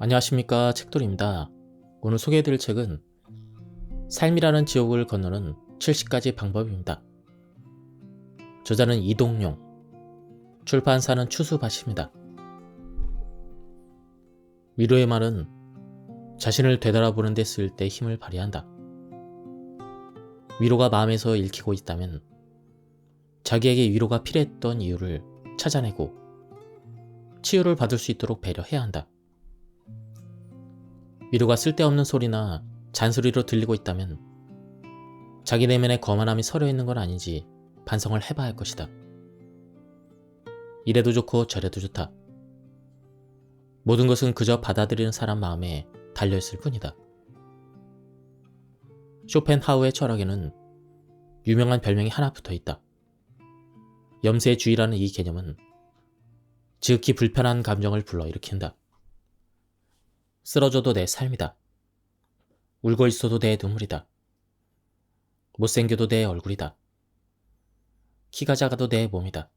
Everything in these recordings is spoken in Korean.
안녕하십니까, 책돌이입니다. 오늘 소개해드릴 책은 삶이라는 지옥을 건너는 70가지 방법입니다. 저자는 이동용, 출판사는 추수밭입니다. 위로의 말은 자신을 되돌아보는 데 쓸 때 힘을 발휘한다. 위로가 마음에서 읽히고 있다면 자기에게 위로가 필요했던 이유를 찾아내고 치유를 받을 수 있도록 배려해야 한다. 위로가 쓸데없는 소리나 잔소리로 들리고 있다면 자기 내면에 거만함이 서려있는 건 아닌지 반성을 해봐야 할 것이다. 이래도 좋고 저래도 좋다. 모든 것은 그저 받아들이는 사람 마음에 달려있을 뿐이다. 쇼펜하우의 철학에는 유명한 별명이 하나 붙어있다. 염세주의라는 이 개념은 지극히 불편한 감정을 불러일으킨다. 쓰러져도 내 삶이다. 울고 있어도 내 눈물이다. 못생겨도 내 얼굴이다. 키가 작아도 내 몸이다.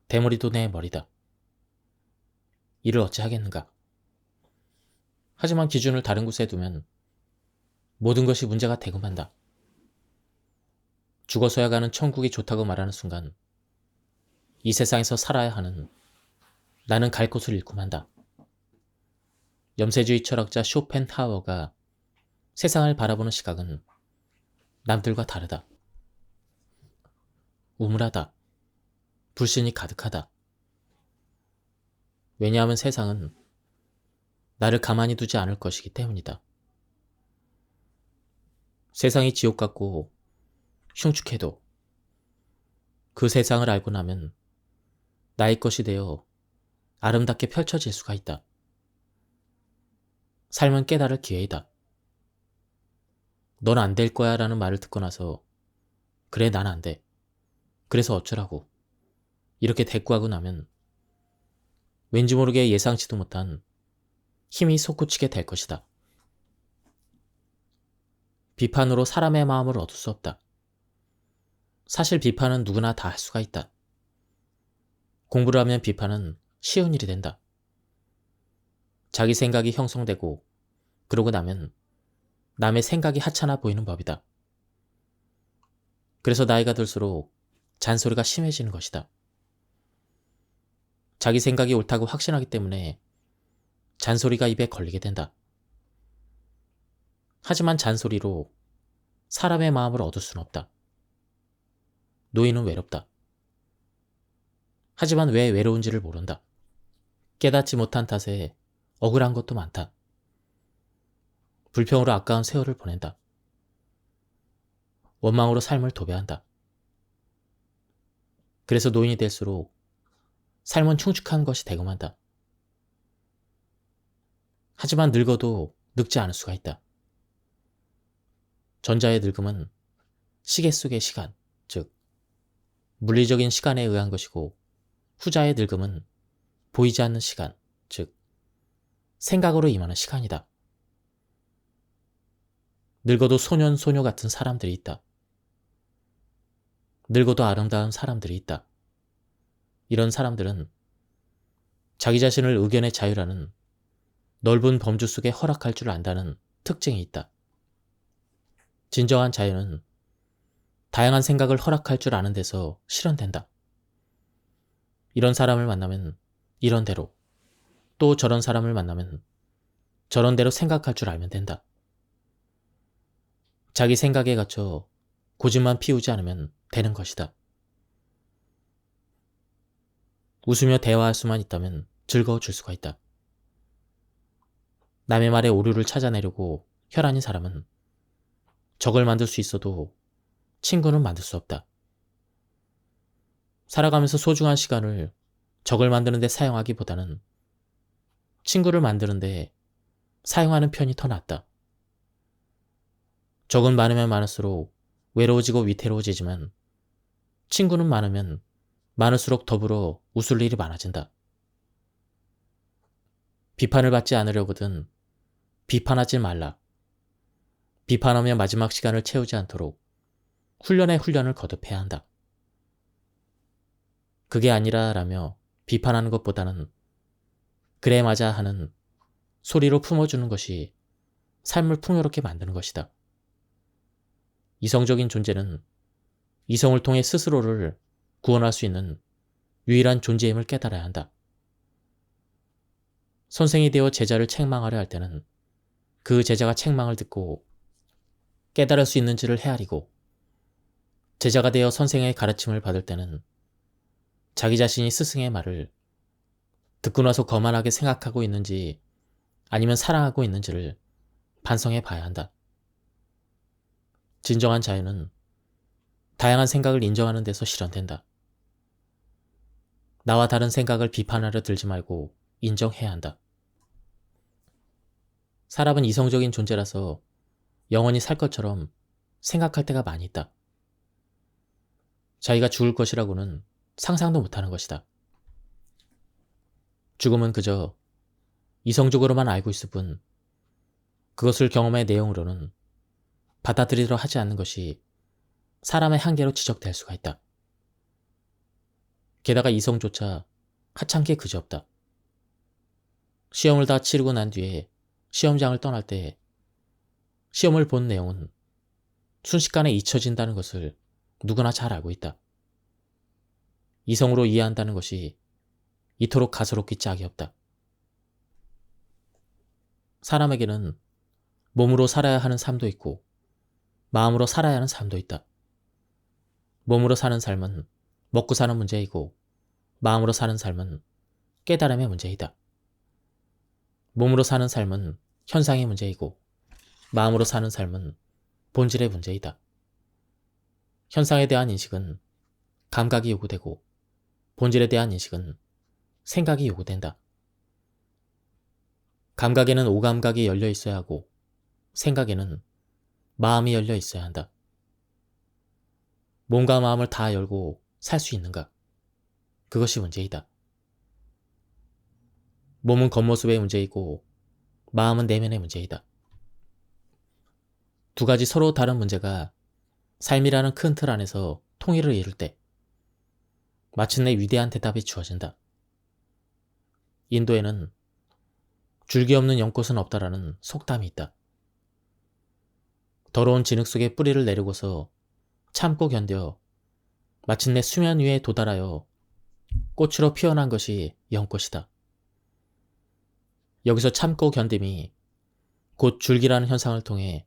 대머리도 내 머리다. 이를 어찌 하겠는가. 하지만 기준을 다른 곳에 두면 모든 것이 문제가 되고 만다. 죽어서야 가는 천국이 좋다고 말하는 순간 이 세상에서 살아야 하는 나는 갈 곳을 잃고 만다. 염세주의 철학자 쇼펜하우어가 세상을 바라보는 시각은 남들과 다르다. 우물하다. 불신이 가득하다. 왜냐하면 세상은 나를 가만히 두지 않을 것이기 때문이다. 세상이 지옥 같고 흉측해도 그 세상을 알고 나면 나의 것이 되어 아름답게 펼쳐질 수가 있다. 삶은 깨달을 기회이다. 넌 안 될 거야 라는 말을 듣고 나서 그래 난 안 돼. 그래서 어쩌라고. 이렇게 대꾸하고 나면 왠지 모르게 예상치도 못한 힘이 솟구치게 될 것이다. 비판으로 사람의 마음을 얻을 수 없다. 사실 비판은 누구나 다 할 수가 있다. 공부를 하면 비판은 쉬운 일이 된다. 자기 생각이 형성되고 그러고 나면 남의 생각이 하찮아 보이는 법이다. 그래서 나이가 들수록 잔소리가 심해지는 것이다. 자기 생각이 옳다고 확신하기 때문에 잔소리가 입에 걸리게 된다. 하지만 잔소리로 사람의 마음을 얻을 수는 없다. 노인은 외롭다. 하지만 왜 외로운지를 모른다. 깨닫지 못한 탓에 억울한 것도 많다. 불평으로 아까운 세월을 보낸다. 원망으로 삶을 도배한다. 그래서 노인이 될수록 삶은 충축한 것이 되고 만다. 하지만 늙어도 늙지 않을 수가 있다. 전자의 늙음은 시계 속의 시간, 즉 물리적인 시간에 의한 것이고 후자의 늙음은 보이지 않는 시간, 즉 생각으로 임하는 시간이다. 늙어도 소년, 소녀 같은 사람들이 있다. 늙어도 아름다운 사람들이 있다. 이런 사람들은 자기 자신을 의견의 자유라는 넓은 범주 속에 허락할 줄 안다는 특징이 있다. 진정한 자유는 다양한 생각을 허락할 줄 아는 데서 실현된다. 이런 사람을 만나면 이런 대로, 또 저런 사람을 만나면 저런 대로 생각할 줄 알면 된다. 자기 생각에 갇혀 고집만 피우지 않으면 되는 것이다. 웃으며 대화할 수만 있다면 즐거워질 수가 있다. 남의 말에 오류를 찾아내려고 혈안인 사람은 적을 만들 수 있어도 친구는 만들 수 없다. 살아가면서 소중한 시간을 적을 만드는 데 사용하기보다는 친구를 만드는 데 사용하는 편이 더 낫다. 적은 많으면 많을수록 외로워지고 위태로워지지만 친구는 많으면 많을수록 더불어 웃을 일이 많아진다. 비판을 받지 않으려거든 비판하지 말라. 비판하며 마지막 시간을 채우지 않도록 훈련에 훈련을 거듭해야 한다. 그게 아니라 라며 비판하는 것보다는 그래 맞아 하는 소리로 품어주는 것이 삶을 풍요롭게 만드는 것이다. 이성적인 존재는 이성을 통해 스스로를 구원할 수 있는 유일한 존재임을 깨달아야 한다. 선생이 되어 제자를 책망하려 할 때는 그 제자가 책망을 듣고 깨달을 수 있는지를 헤아리고, 제자가 되어 선생의 가르침을 받을 때는 자기 자신이 스승의 말을 듣고 나서 거만하게 생각하고 있는지 아니면 사랑하고 있는지를 반성해 봐야 한다. 진정한 자유는 다양한 생각을 인정하는 데서 실현된다. 나와 다른 생각을 비판하려 들지 말고 인정해야 한다. 사람은 이성적인 존재라서 영원히 살 것처럼 생각할 때가 많이 있다. 자기가 죽을 것이라고는 상상도 못하는 것이다. 죽음은 그저 이성적으로만 알고 있을 뿐, 그것을 경험의 내용으로는 받아들이려 하지 않는 것이 사람의 한계로 지적될 수가 있다. 게다가 이성조차 하찮게 그지없다. 시험을 다 치르고 난 뒤에 시험장을 떠날 때 시험을 본 내용은 순식간에 잊혀진다는 것을 누구나 잘 알고 있다. 이성으로 이해한다는 것이 이토록 가소롭기 짝이 없다. 사람에게는 몸으로 살아야 하는 삶도 있고 마음으로 살아야 하는 삶도 있다. 몸으로 사는 삶은 먹고 사는 문제이고, 마음으로 사는 삶은 깨달음의 문제이다. 몸으로 사는 삶은 현상의 문제이고, 마음으로 사는 삶은 본질의 문제이다. 현상에 대한 인식은 감각이 요구되고, 본질에 대한 인식은 생각이 요구된다. 감각에는 오감각이 열려 있어야 하고, 생각에는 마음이 열려 있어야 한다. 몸과 마음을 다 열고 살 수 있는가? 그것이 문제이다. 몸은 겉모습의 문제이고 마음은 내면의 문제이다. 두 가지 서로 다른 문제가 삶이라는 큰 틀 안에서 통일을 이룰 때 마침내 위대한 대답이 주어진다. 인도에는 줄기 없는 연꽃은 없다라는 속담이 있다. 더러운 진흙 속에 뿌리를 내리고서 참고 견뎌 마침내 수면 위에 도달하여 꽃으로 피어난 것이 연꽃이다. 여기서 참고 견딤이 곧 줄기라는 현상을 통해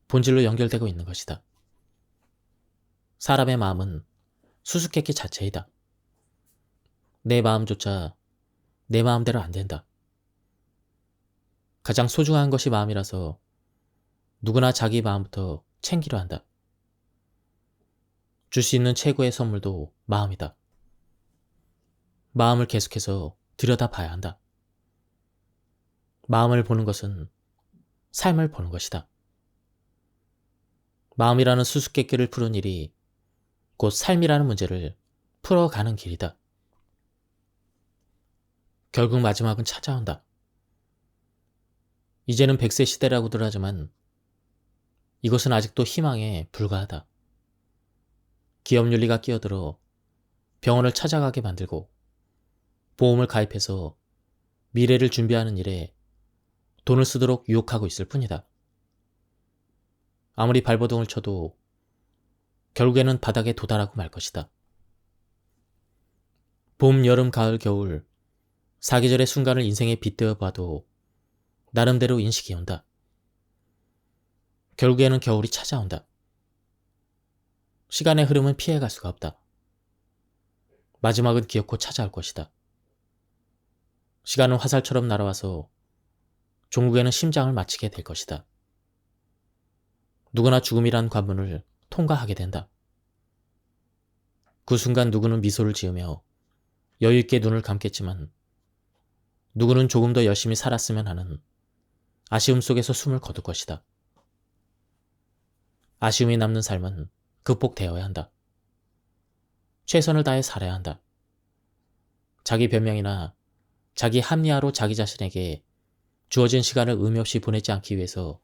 본질로 연결되고 있는 것이다. 사람의 마음은 수수께끼 자체이다. 내 마음조차 내 마음대로 안 된다. 가장 소중한 것이 마음이라서 누구나 자기 마음부터 챙기려 한다. 줄 수 있는 최고의 선물도 마음이다. 마음을 계속해서 들여다봐야 한다. 마음을 보는 것은 삶을 보는 것이다. 마음이라는 수수께끼를 푸는 일이 곧 삶이라는 문제를 풀어가는 길이다. 결국 마지막은 찾아온다. 이제는 100세 시대라고들 하지만 이것은 아직도 희망에 불과하다. 기업윤리가 끼어들어 병원을 찾아가게 만들고 보험을 가입해서 미래를 준비하는 일에 돈을 쓰도록 유혹하고 있을 뿐이다. 아무리 발버둥을 쳐도 결국에는 바닥에 도달하고 말 것이다. 봄, 여름, 가을, 겨울 4계절의 순간을 인생에 빗대어 봐도 나름대로 인식이 온다. 결국에는 겨울이 찾아온다. 시간의 흐름은 피해갈 수가 없다. 마지막은 기어코 찾아올 것이다. 시간은 화살처럼 날아와서 종국에는 심장을 마치게 될 것이다. 누구나 죽음이란 관문을 통과하게 된다. 그 순간 누구는 미소를 지으며 여유있게 눈을 감겠지만 누구는 조금 더 열심히 살았으면 하는 아쉬움 속에서 숨을 거둘 것이다. 아쉬움이 남는 삶은 극복되어야 한다. 최선을 다해 살아야 한다. 자기 변명이나 자기 합리화로 자기 자신에게 주어진 시간을 의미 없이 보내지 않기 위해서,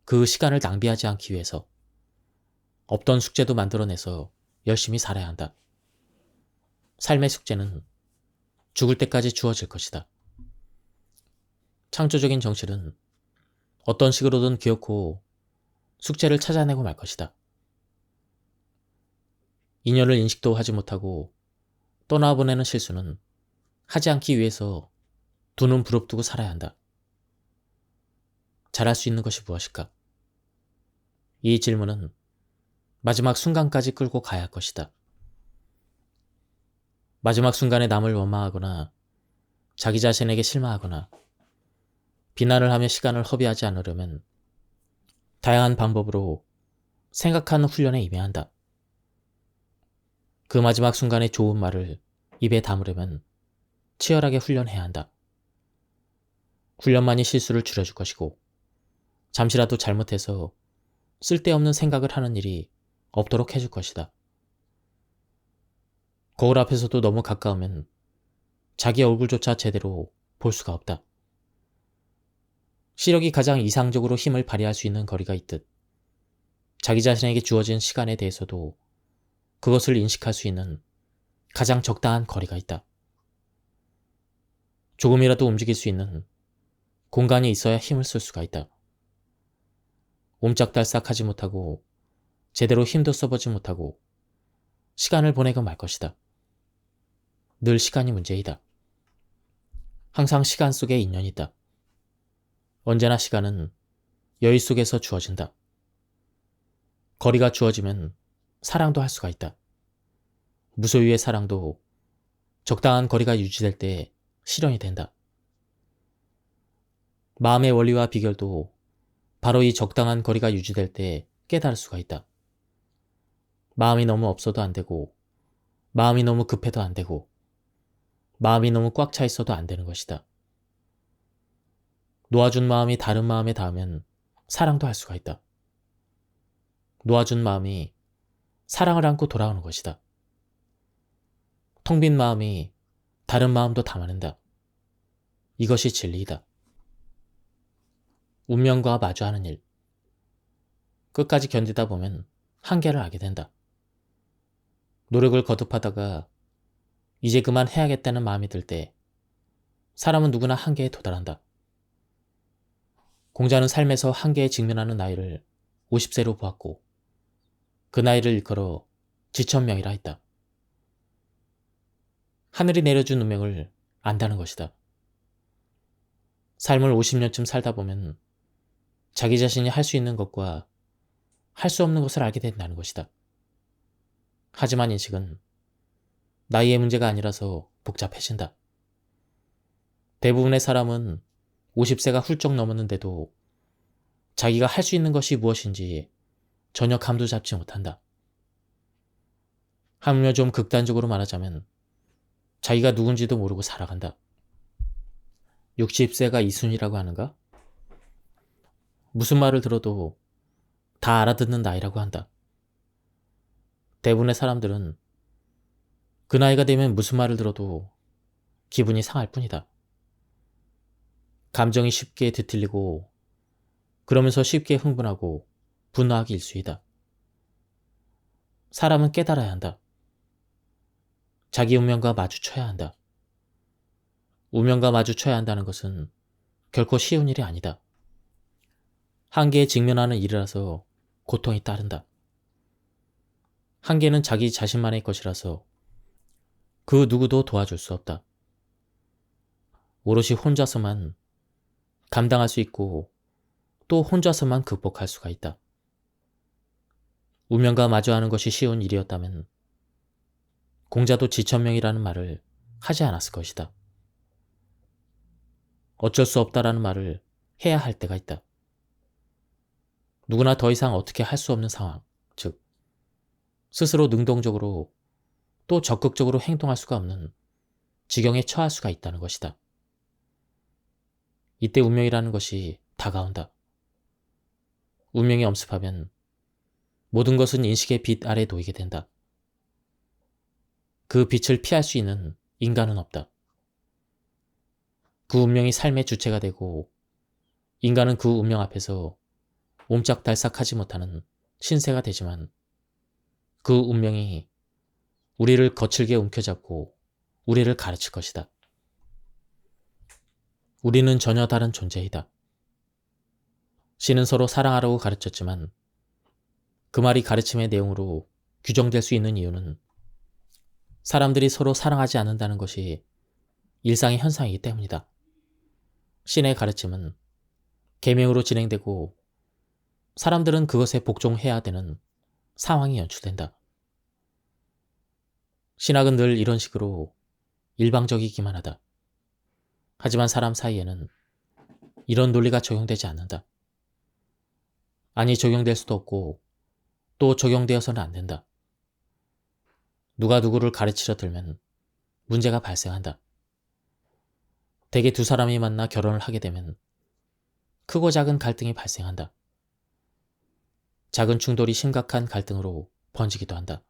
그 시간을 낭비하지 않기 위해서 없던 숙제도 만들어내서 열심히 살아야 한다. 삶의 숙제는 죽을 때까지 주어질 것이다. 창조적인 정실은 어떤 식으로든 기어코 숙제를 찾아내고 말 것이다. 인연을 인식도 하지 못하고 떠나보내는 실수는 하지 않기 위해서 두 눈 부릅뜨고 살아야 한다. 잘할 수 있는 것이 무엇일까? 이 질문은 마지막 순간까지 끌고 가야 할 것이다. 마지막 순간에 남을 원망하거나 자기 자신에게 실망하거나 비난을 하며 시간을 허비하지 않으려면 다양한 방법으로 생각하는 훈련에 임해야 한다. 그 마지막 순간에 좋은 말을 입에 담으려면 치열하게 훈련해야 한다. 훈련만이 실수를 줄여줄 것이고 잠시라도 잘못해서 쓸데없는 생각을 하는 일이 없도록 해줄 것이다. 거울 앞에서도 너무 가까우면 자기 얼굴조차 제대로 볼 수가 없다. 시력이 가장 이상적으로 힘을 발휘할 수 있는 거리가 있듯 자기 자신에게 주어진 시간에 대해서도 그것을 인식할 수 있는 가장 적당한 거리가 있다. 조금이라도 움직일 수 있는 공간이 있어야 힘을 쓸 수가 있다. 옴짝달싹하지 못하고 제대로 힘도 써보지 못하고 시간을 보내고 말 것이다. 늘 시간이 문제이다. 항상 시간 속에 인연이 있다. 언제나 시간은 여유 속에서 주어진다. 거리가 주어지면 사랑도 할 수가 있다. 무소유의 사랑도 적당한 거리가 유지될 때 실현이 된다. 마음의 원리와 비결도 바로 이 적당한 거리가 유지될 때 깨달을 수가 있다. 마음이 너무 없어도 안 되고, 마음이 너무 급해도 안 되고, 마음이 너무 꽉 차 있어도 안 되는 것이다. 놓아준 마음이 다른 마음에 닿으면 사랑도 할 수가 있다. 놓아준 마음이 사랑을 안고 돌아오는 것이다. 텅 빈 마음이 다른 마음도 담아낸다. 이것이 진리이다. 운명과 마주하는 일. 끝까지 견디다 보면 한계를 알게 된다. 노력을 거듭하다가 이제 그만 해야겠다는 마음이 들 때 사람은 누구나 한계에 도달한다. 공자는 삶에서 한계에 직면하는 나이를 50세로 보았고 그 나이를 일컬어 지천명이라 했다. 하늘이 내려준 운명을 안다는 것이다. 삶을 50년쯤 살다 보면 자기 자신이 할 수 있는 것과 할 수 없는 것을 알게 된다는 것이다. 하지만 인식은 나이의 문제가 아니라서 복잡해진다. 대부분의 사람은 50세가 훌쩍 넘었는데도 자기가 할 수 있는 것이 무엇인지 전혀 감도 잡지 못한다. 하물며 좀 극단적으로 말하자면 자기가 누군지도 모르고 살아간다. 60세가 이순이라고 하는가? 무슨 말을 들어도 다 알아듣는 나이라고 한다. 대부분의 사람들은 그 나이가 되면 무슨 말을 들어도 기분이 상할 뿐이다. 감정이 쉽게 뒤틀리고 그러면서 쉽게 흥분하고 분노하기 일쑤이다. 사람은 깨달아야 한다. 자기 운명과 마주쳐야 한다. 운명과 마주쳐야 한다는 것은 결코 쉬운 일이 아니다. 한계에 직면하는 일이라서 고통이 따른다. 한계는 자기 자신만의 것이라서 그 누구도 도와줄 수 없다. 오롯이 혼자서만 감당할 수 있고 또 혼자서만 극복할 수가 있다. 운명과 마주하는 것이 쉬운 일이었다면 공자도 지천명이라는 말을 하지 않았을 것이다. 어쩔 수 없다라는 말을 해야 할 때가 있다. 누구나 더 이상 어떻게 할 수 없는 상황, 즉 스스로 능동적으로 또 적극적으로 행동할 수가 없는 지경에 처할 수가 있다는 것이다. 이때 운명이라는 것이 다가온다. 운명이 엄습하면 모든 것은 인식의 빛 아래 놓이게 된다. 그 빛을 피할 수 있는 인간은 없다. 그 운명이 삶의 주체가 되고 인간은 그 운명 앞에서 옴짝달싹하지 못하는 신세가 되지만 그 운명이 우리를 거칠게 움켜잡고 우리를 가르칠 것이다. 우리는 전혀 다른 존재이다. 신은 서로 사랑하라고 가르쳤지만 그 말이 가르침의 내용으로 규정될 수 있는 이유는 사람들이 서로 사랑하지 않는다는 것이 일상의 현상이기 때문이다. 신의 가르침은 계명으로 진행되고 사람들은 그것에 복종해야 되는 상황이 연출된다. 신학은 늘 이런 식으로 일방적이기만 하다. 하지만 사람 사이에는 이런 논리가 적용되지 않는다. 아니 적용될 수도 없고 또 적용되어서는 안 된다. 누가 누구를 가르치려 들면 문제가 발생한다. 대개 두 사람이 만나 결혼을 하게 되면 크고 작은 갈등이 발생한다. 작은 충돌이 심각한 갈등으로 번지기도 한다.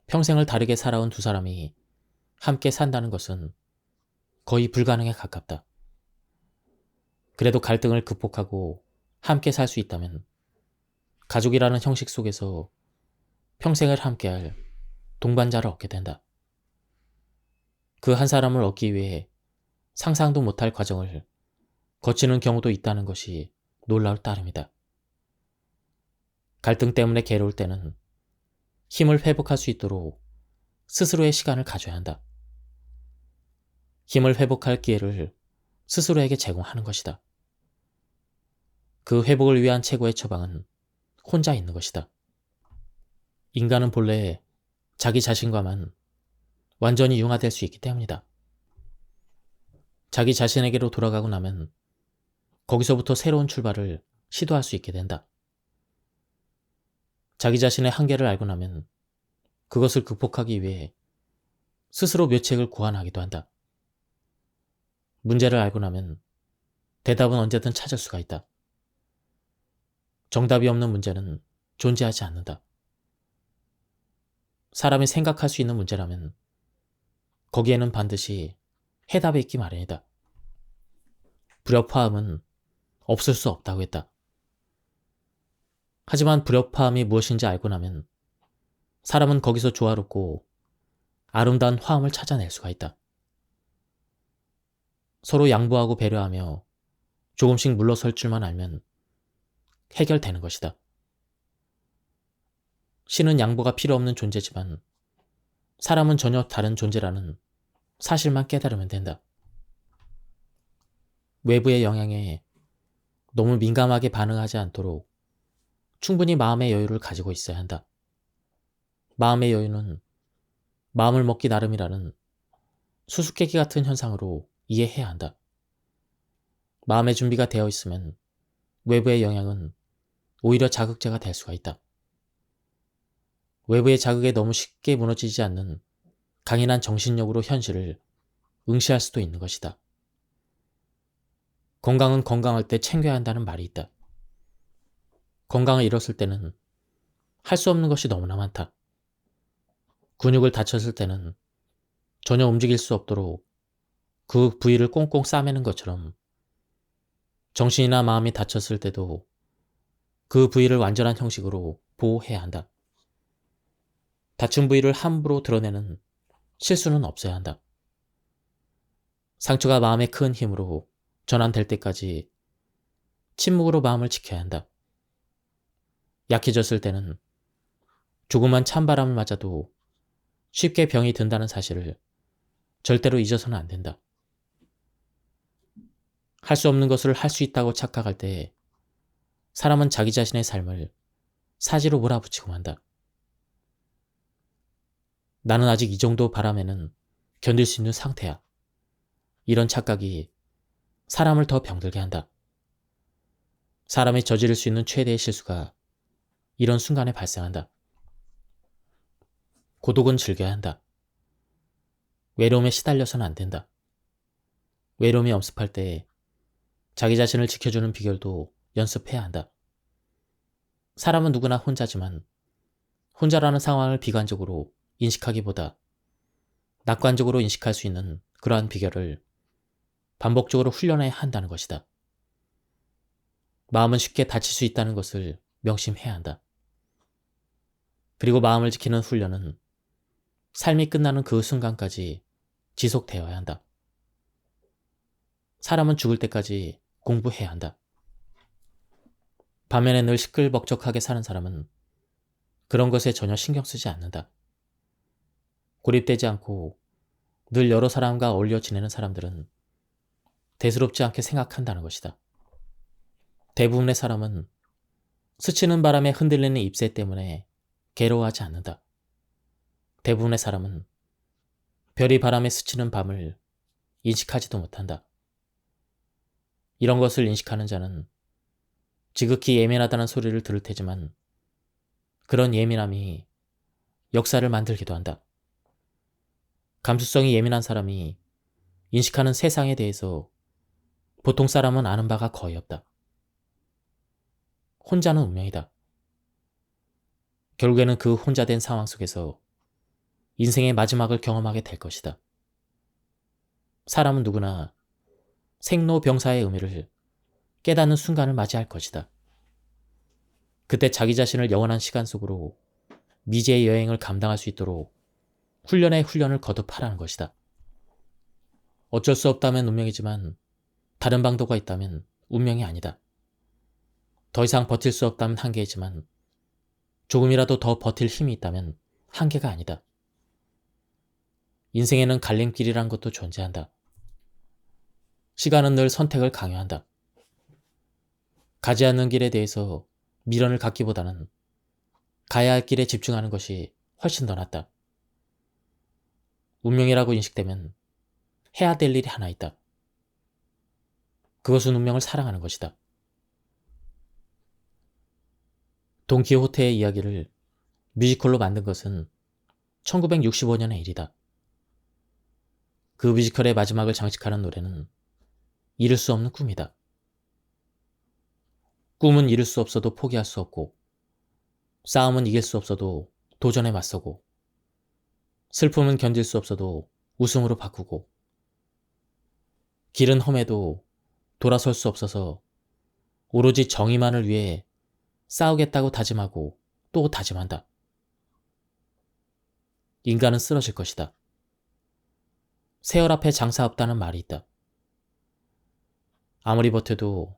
평생을 다르게 살아온 두 사람이 함께 산다는 것은 거의 불가능에 가깝다. 그래도 갈등을 극복하고 함께 살 수 있다면 가족이라는 형식 속에서 평생을 함께할 동반자를 얻게 된다. 그 한 사람을 얻기 위해 상상도 못할 과정을 거치는 경우도 있다는 것이 놀라울 따름이다. 갈등 때문에 괴로울 때는 힘을 회복할 수 있도록 스스로의 시간을 가져야 한다. 힘을 회복할 기회를 스스로에게 제공하는 것이다. 그 회복을 위한 최고의 처방은 혼자 있는 것이다. 인간은 본래 자기 자신과만 완전히 융화될 수 있기 때문이다. 자기 자신에게로 돌아가고 나면 거기서부터 새로운 출발을 시도할 수 있게 된다. 자기 자신의 한계를 알고 나면 그것을 극복하기 위해 스스로 묘책을 고안하기도 한다. 문제를 알고 나면 대답은 언제든 찾을 수가 있다. 정답이 없는 문제는 존재하지 않는다. 사람이 생각할 수 있는 문제라면 거기에는 반드시 해답이 있기 마련이다. 불협화음은 없을 수 없다고 했다. 하지만 불협화음이 무엇인지 알고 나면 사람은 거기서 조화롭고 아름다운 화음을 찾아낼 수가 있다. 서로 양보하고 배려하며 조금씩 물러설 줄만 알면 해결되는 것이다. 신은 양보가 필요 없는 존재지만 사람은 전혀 다른 존재라는 사실만 깨달으면 된다. 외부의 영향에 너무 민감하게 반응하지 않도록 충분히 마음의 여유를 가지고 있어야 한다. 마음의 여유는 마음을 먹기 나름이라는 수수께끼 같은 현상으로 이해해야 한다. 마음의 준비가 되어 있으면 외부의 영향은 오히려 자극제가 될 수가 있다. 외부의 자극에 너무 쉽게 무너지지 않는 강인한 정신력으로 현실을 응시할 수도 있는 것이다. 건강은 건강할 때 챙겨야 한다는 말이 있다. 건강을 잃었을 때는 할 수 없는 것이 너무나 많다. 근육을 다쳤을 때는 전혀 움직일 수 없도록 그 부위를 꽁꽁 싸매는 것처럼 정신이나 마음이 다쳤을 때도 그 부위를 완전한 형식으로 보호해야 한다. 다친 부위를 함부로 드러내는 실수는 없어야 한다. 상처가 마음의 큰 힘으로 전환될 때까지 침묵으로 마음을 지켜야 한다. 약해졌을 때는 조그만 찬바람을 맞아도 쉽게 병이 든다는 사실을 절대로 잊어서는 안 된다. 할 수 없는 것을 할 수 있다고 착각할 때 사람은 자기 자신의 삶을 사지로 몰아붙이고 만다. 나는 아직 이 정도 바람에는 견딜 수 있는 상태야. 이런 착각이 사람을 더 병들게 한다. 사람이 저지를 수 있는 최대의 실수가 이런 순간에 발생한다. 고독은 즐겨야 한다. 외로움에 시달려서는 안 된다. 외로움이 엄습할 때 자기 자신을 지켜주는 비결도 연습해야 한다. 사람은 누구나 혼자지만 혼자라는 상황을 비관적으로 인식하기보다 낙관적으로 인식할 수 있는 그러한 비결을 반복적으로 훈련해야 한다는 것이다. 마음은 쉽게 다칠 수 있다는 것을 명심해야 한다. 그리고 마음을 지키는 훈련은 삶이 끝나는 그 순간까지 지속되어야 한다. 사람은 죽을 때까지 공부해야 한다. 반면에 늘 시끌벅적하게 사는 사람은 그런 것에 전혀 신경 쓰지 않는다. 고립되지 않고 늘 여러 사람과 어울려 지내는 사람들은 대수롭지 않게 생각한다는 것이다. 대부분의 사람은 스치는 바람에 흔들리는 잎새 때문에 괴로워하지 않는다. 대부분의 사람은 별이 바람에 스치는 밤을 인식하지도 못한다. 이런 것을 인식하는 자는 지극히 예민하다는 소리를 들을 테지만 그런 예민함이 역사를 만들기도 한다. 감수성이 예민한 사람이 인식하는 세상에 대해서 보통 사람은 아는 바가 거의 없다. 혼자는 운명이다. 결국에는 그 혼자 된 상황 속에서 인생의 마지막을 경험하게 될 것이다. 사람은 누구나 생로병사의 의미를 깨닫는 순간을 맞이할 것이다. 그때 자기 자신을 영원한 시간 속으로 미지의 여행을 감당할 수 있도록 훈련에 훈련을 거듭하라는 것이다. 어쩔 수 없다면 운명이지만 다른 방도가 있다면 운명이 아니다. 더 이상 버틸 수 없다면 한계이지만 조금이라도 더 버틸 힘이 있다면 한계가 아니다. 인생에는 갈림길이란 것도 존재한다. 시간은 늘 선택을 강요한다. 가지 않는 길에 대해서 미련을 갖기보다는 가야 할 길에 집중하는 것이 훨씬 더 낫다. 운명이라고 인식되면 해야 될 일이 하나 있다. 그것은 운명을 사랑하는 것이다. 돈키호테의 이야기를 뮤지컬로 만든 것은 1965년의 일이다. 그 뮤지컬의 마지막을 장식하는 노래는 이룰 수 없는 꿈이다. 꿈은 이룰 수 없어도 포기할 수 없고, 싸움은 이길 수 없어도 도전에 맞서고, 슬픔은 견딜 수 없어도 웃음으로 바꾸고, 길은 험해도 돌아설 수 없어서 오로지 정의만을 위해 싸우겠다고 다짐하고 또 다짐한다. 인간은 쓰러질 것이다. 세월 앞에 장사 없다는 말이 있다. 아무리 버텨도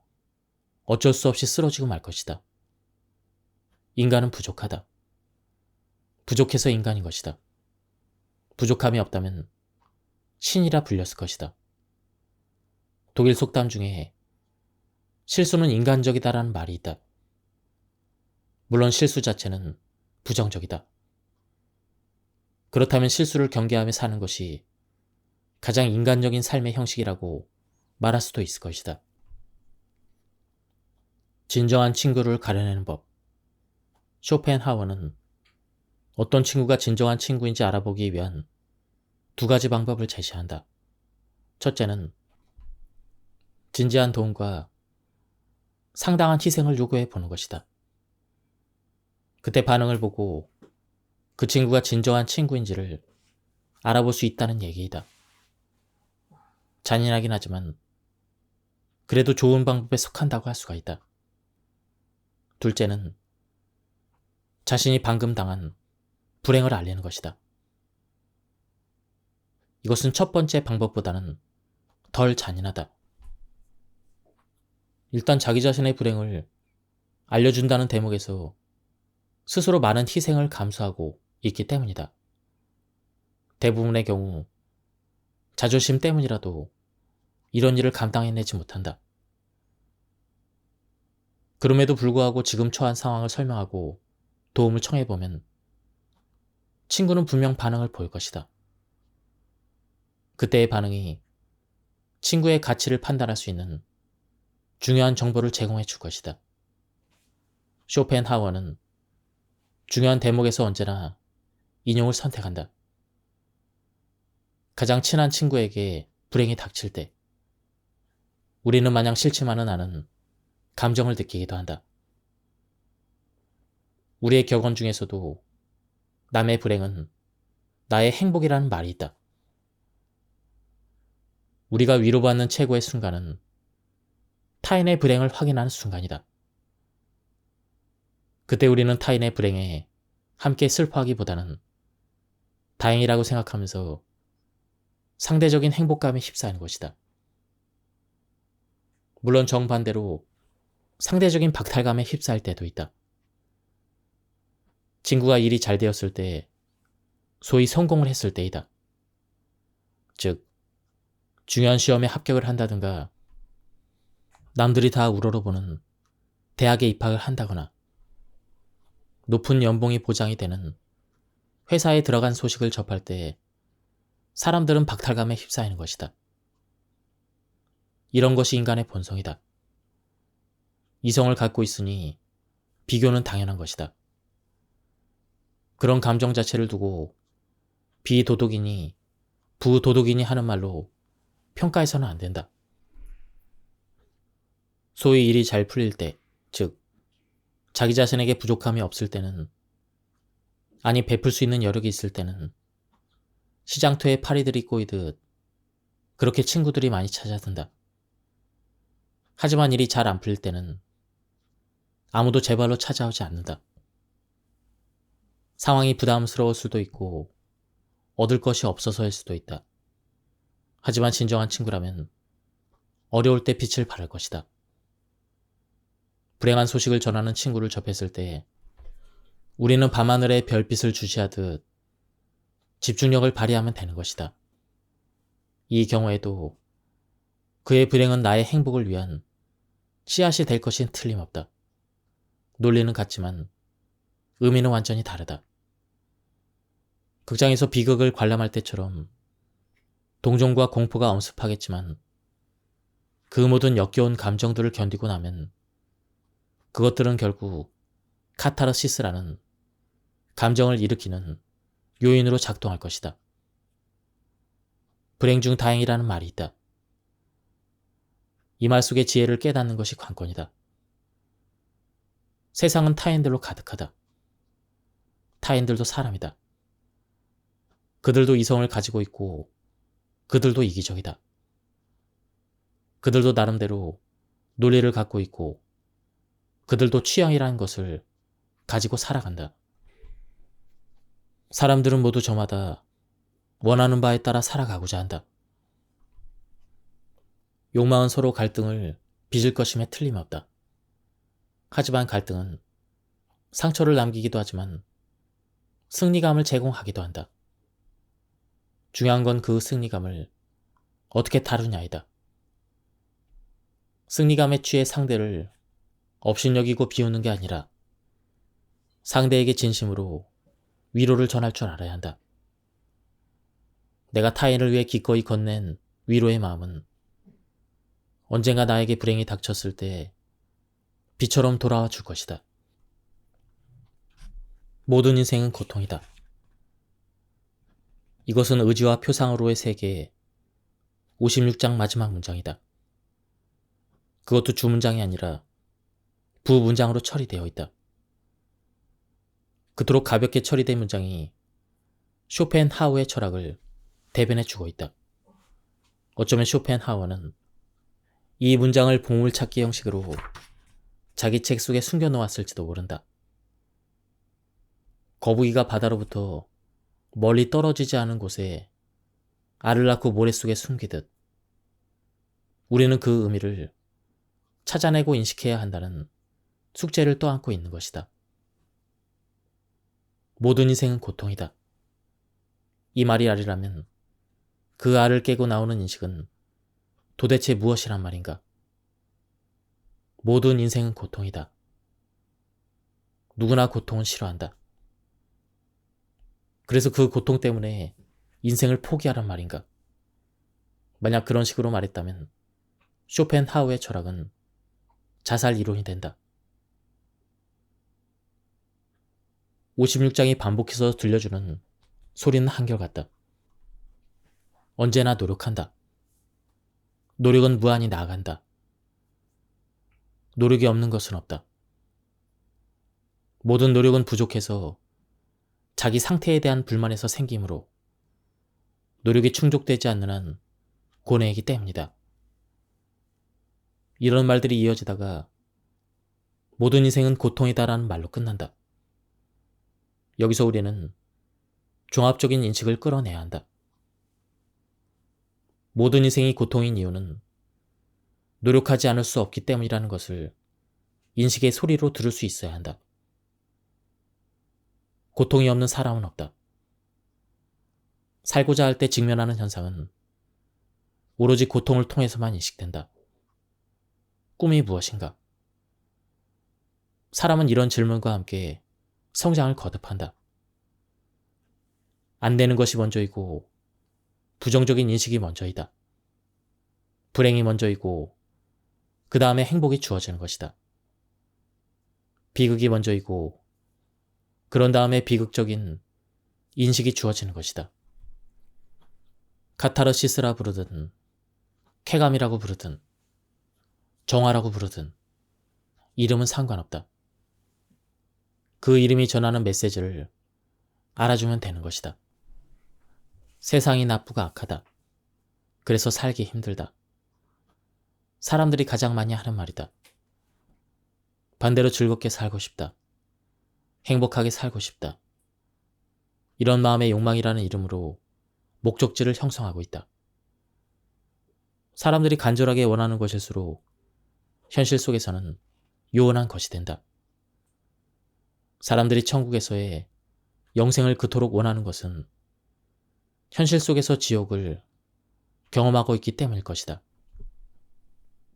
어쩔 수 없이 쓰러지고 말 것이다. 인간은 부족하다. 부족해서 인간인 것이다. 부족함이 없다면 신이라 불렸을 것이다. 독일 속담 중에 실수는 인간적이다라는 말이 있다. 물론 실수 자체는 부정적이다. 그렇다면 실수를 경계하며 사는 것이 가장 인간적인 삶의 형식이라고 말할 수도 있을 것이다. 진정한 친구를 가려내는 법. 쇼펜하워는 어떤 친구가 진정한 친구인지 알아보기 위한 두 가지 방법을 제시한다. 첫째는 진지한 도움과 상당한 희생을 요구해 보는 것이다. 그때 반응을 보고 그 친구가 진정한 친구인지를 알아볼 수 있다는 얘기이다. 잔인하긴 하지만 그래도 좋은 방법에 속한다고 할 수가 있다. 둘째는 자신이 방금 당한 불행을 알리는 것이다. 이것은 첫 번째 방법보다는 덜 잔인하다. 일단 자기 자신의 불행을 알려준다는 대목에서 스스로 많은 희생을 감수하고 있기 때문이다. 대부분의 경우 자존심 때문이라도 이런 일을 감당해내지 못한다. 그럼에도 불구하고 지금 처한 상황을 설명하고 도움을 청해보면 친구는 분명 반응을 보일 것이다. 그때의 반응이 친구의 가치를 판단할 수 있는 중요한 정보를 제공해 줄 것이다. 쇼펜하워는 중요한 대목에서 언제나 인용을 선택한다. 가장 친한 친구에게 불행이 닥칠 때 우리는 마냥 싫지만은 않은 감정을 느끼기도 한다. 우리의 격언 중에서도 남의 불행은 나의 행복이라는 말이 있다. 우리가 위로받는 최고의 순간은 타인의 불행을 확인하는 순간이다. 그때 우리는 타인의 불행에 함께 슬퍼하기보다는 다행이라고 생각하면서 상대적인 행복감에 휩싸이는 것이다. 물론 정반대로 상대적인 박탈감에 휩싸일 때도 있다. 친구가 일이 잘 되었을 때, 소위 성공을 했을 때이다. 즉, 중요한 시험에 합격을 한다든가 남들이 다 우러러보는 대학에 입학을 한다거나 높은 연봉이 보장이 되는 회사에 들어간 소식을 접할 때 사람들은 박탈감에 휩싸이는 것이다. 이런 것이 인간의 본성이다. 이성을 갖고 있으니 비교는 당연한 것이다. 그런 감정 자체를 두고 비도덕이니 부도덕이니 하는 말로 평가해서는 안 된다. 소위 일이 잘 풀릴 때, 즉 자기 자신에게 부족함이 없을 때는, 아니 베풀 수 있는 여력이 있을 때는 시장터에 파리들이 꼬이듯 그렇게 친구들이 많이 찾아든다. 하지만 일이 잘 안 풀릴 때는 아무도 제 발로 찾아오지 않는다. 상황이 부담스러울 수도 있고 얻을 것이 없어서일 수도 있다. 하지만 진정한 친구라면 어려울 때 빛을 발할 것이다. 불행한 소식을 전하는 친구를 접했을 때 우리는 밤하늘에 별빛을 주시하듯 집중력을 발휘하면 되는 것이다. 이 경우에도 그의 불행은 나의 행복을 위한 씨앗이 될 것인 틀림없다. 논리는 같지만 의미는 완전히 다르다. 극장에서 비극을 관람할 때처럼 동정과 공포가 엄습하겠지만 그 모든 역겨운 감정들을 견디고 나면 그것들은 결국 카타르시스라는 감정을 일으키는 요인으로 작동할 것이다. 불행 중 다행이라는 말이 있다. 이 말 속의 지혜를 깨닫는 것이 관건이다. 세상은 타인들로 가득하다. 타인들도 사람이다. 그들도 이성을 가지고 있고 그들도 이기적이다. 그들도 나름대로 논리를 갖고 있고 그들도 취향이라는 것을 가지고 살아간다. 사람들은 모두 저마다 원하는 바에 따라 살아가고자 한다. 욕망은 서로 갈등을 빚을 것임에 틀림없다. 하지만 갈등은 상처를 남기기도 하지만 승리감을 제공하기도 한다. 중요한 건 그 승리감을 어떻게 다루냐이다. 승리감에 취해 상대를 업신여기고 비우는 게 아니라 상대에게 진심으로 위로를 전할 줄 알아야 한다. 내가 타인을 위해 기꺼이 건넨 위로의 마음은 언젠가 나에게 불행이 닥쳤을 때 비처럼 돌아와 줄 것이다. 모든 인생은 고통이다. 이것은 의지와 표상으로의 세계의 56장 마지막 문장이다. 그것도 주문장이 아니라 부문장으로 처리되어 있다. 그토록 가볍게 처리된 문장이 쇼펜하우의 철학을 대변해주고 있다. 어쩌면 쇼펜하우는 이 문장을 보물찾기 형식으로 자기 책 속에 숨겨놓았을지도 모른다. 거북이가 바다로부터 멀리 떨어지지 않은 곳에 알을 낳고 모래 속에 숨기듯 우리는 그 의미를 찾아내고 인식해야 한다는 숙제를 떠안고 있는 것이다. 모든 인생은 고통이다. 이 말이 아니라면 그 알을 깨고 나오는 인식은 도대체 무엇이란 말인가? 모든 인생은 고통이다. 누구나 고통은 싫어한다. 그래서 그 고통 때문에 인생을 포기하란 말인가? 만약 그런 식으로 말했다면 쇼펜하우의 철학은 자살 이론이 된다. 56장이 반복해서 들려주는 소리는 한결같다. 언제나 노력한다. 노력은 무한히 나아간다. 노력이 없는 것은 없다. 모든 노력은 부족해서 자기 상태에 대한 불만에서 생기므로 노력이 충족되지 않는 한 고뇌이기 때문이다. 이런 말들이 이어지다가 모든 인생은 고통이다라는 말로 끝난다. 여기서 우리는 종합적인 인식을 끌어내야 한다. 모든 인생이 고통인 이유는 노력하지 않을 수 없기 때문이라는 것을 인식의 소리로 들을 수 있어야 한다. 고통이 없는 사람은 없다. 살고자 할 때 직면하는 현상은 오로지 고통을 통해서만 인식된다. 꿈이 무엇인가? 사람은 이런 질문과 함께 성장을 거듭한다. 안 되는 것이 먼저이고 부정적인 인식이 먼저이다. 불행이 먼저이고 그 다음에 행복이 주어지는 것이다. 비극이 먼저이고 그런 다음에 비극적인 인식이 주어지는 것이다. 카타르시스라 부르든 쾌감이라고 부르든 정화라고 부르든 이름은 상관없다. 그 이름이 전하는 메시지를 알아주면 되는 것이다. 세상이 나쁘고 악하다. 그래서 살기 힘들다. 사람들이 가장 많이 하는 말이다. 반대로 즐겁게 살고 싶다. 행복하게 살고 싶다. 이런 마음의 욕망이라는 이름으로 목적지를 형성하고 있다. 사람들이 간절하게 원하는 것일수록 현실 속에서는 요원한 것이 된다. 사람들이 천국에서의 영생을 그토록 원하는 것은 현실 속에서 지옥을 경험하고 있기 때문일 것이다.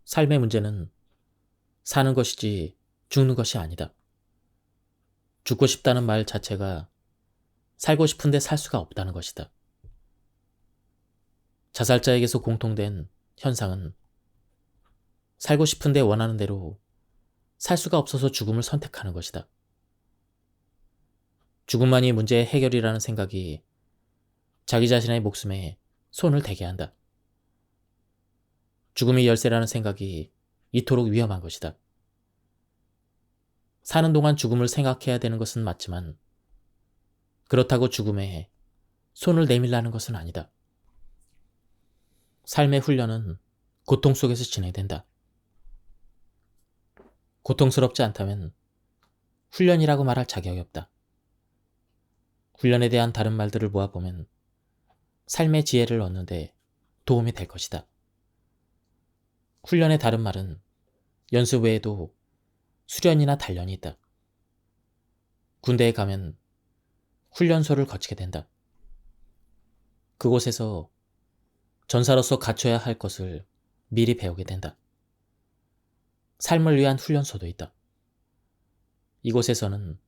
삶의 문제는 사는 것이지 죽는 것이 아니다. 죽고 싶다는 말 자체가 살고 싶은데 살 수가 없다는 것이다. 자살자에게서 공통된 현상은 살고 싶은데 원하는 대로 살 수가 없어서 죽음을 선택하는 것이다. 죽음만이 문제의 해결이라는 생각이 자기 자신의 목숨에 손을 대게 한다. 죽음이 열쇠라는 생각이 이토록 위험한 것이다. 사는 동안 죽음을 생각해야 되는 것은 맞지만 그렇다고 죽음에 손을 내밀라는 것은 아니다. 삶의 훈련은 고통 속에서 진행된다. 고통스럽지 않다면 훈련이라고 말할 자격이 없다. 훈련에 대한 다른 말들을 모아보면 삶의 지혜를 얻는데 도움이 될 것이다. 훈련의 다른 말은 연습 외에도 수련이나 단련이 있다. 군대에 가면 훈련소를 거치게 된다. 그곳에서 전사로서 갖춰야 할 것을 미리 배우게 된다. 삶을 위한 훈련소도 있다. 이곳에서는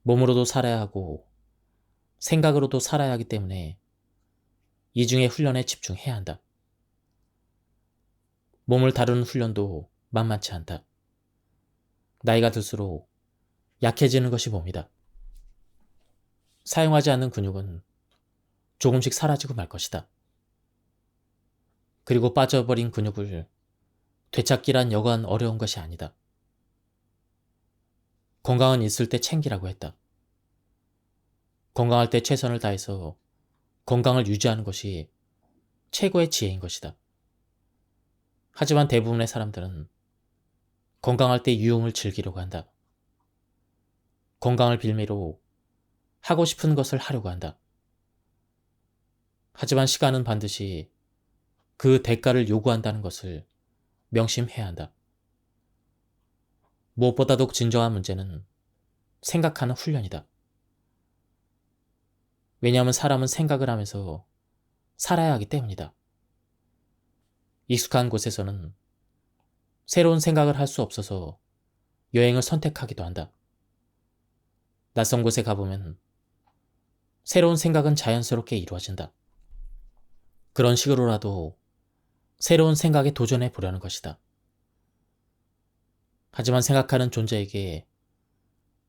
몸으로도 살아야 하고 생각으로도 살아야 하기 때문에 이중의 훈련에 집중해야 한다. 몸을 다루는 훈련도 만만치 않다. 나이가 들수록 약해지는 것이 몸이다. 사용하지 않는 근육은 조금씩 사라지고 말 것이다. 그리고 빠져버린 근육을 되찾기란 여간 어려운 것이 아니다. 건강은 있을 때 챙기라고 했다. 건강할 때 최선을 다해서 건강을 유지하는 것이 최고의 지혜인 것이다. 하지만 대부분의 사람들은 건강할 때 유흥을 즐기려고 한다. 건강을 빌미로 하고 싶은 것을 하려고 한다. 하지만 시간은 반드시 그 대가를 요구한다는 것을 명심해야 한다. 무엇보다도 진정한 문제는 생각하는 훈련이다. 왜냐하면 사람은 생각을 하면서 살아야 하기 때문이다. 익숙한 곳에서는 새로운 생각을 할 수 없어서 여행을 선택하기도 한다. 낯선 곳에 가보면 새로운 생각은 자연스럽게 이루어진다. 그런 식으로라도 새로운 생각에 도전해 보려는 것이다. 하지만 생각하는 존재에게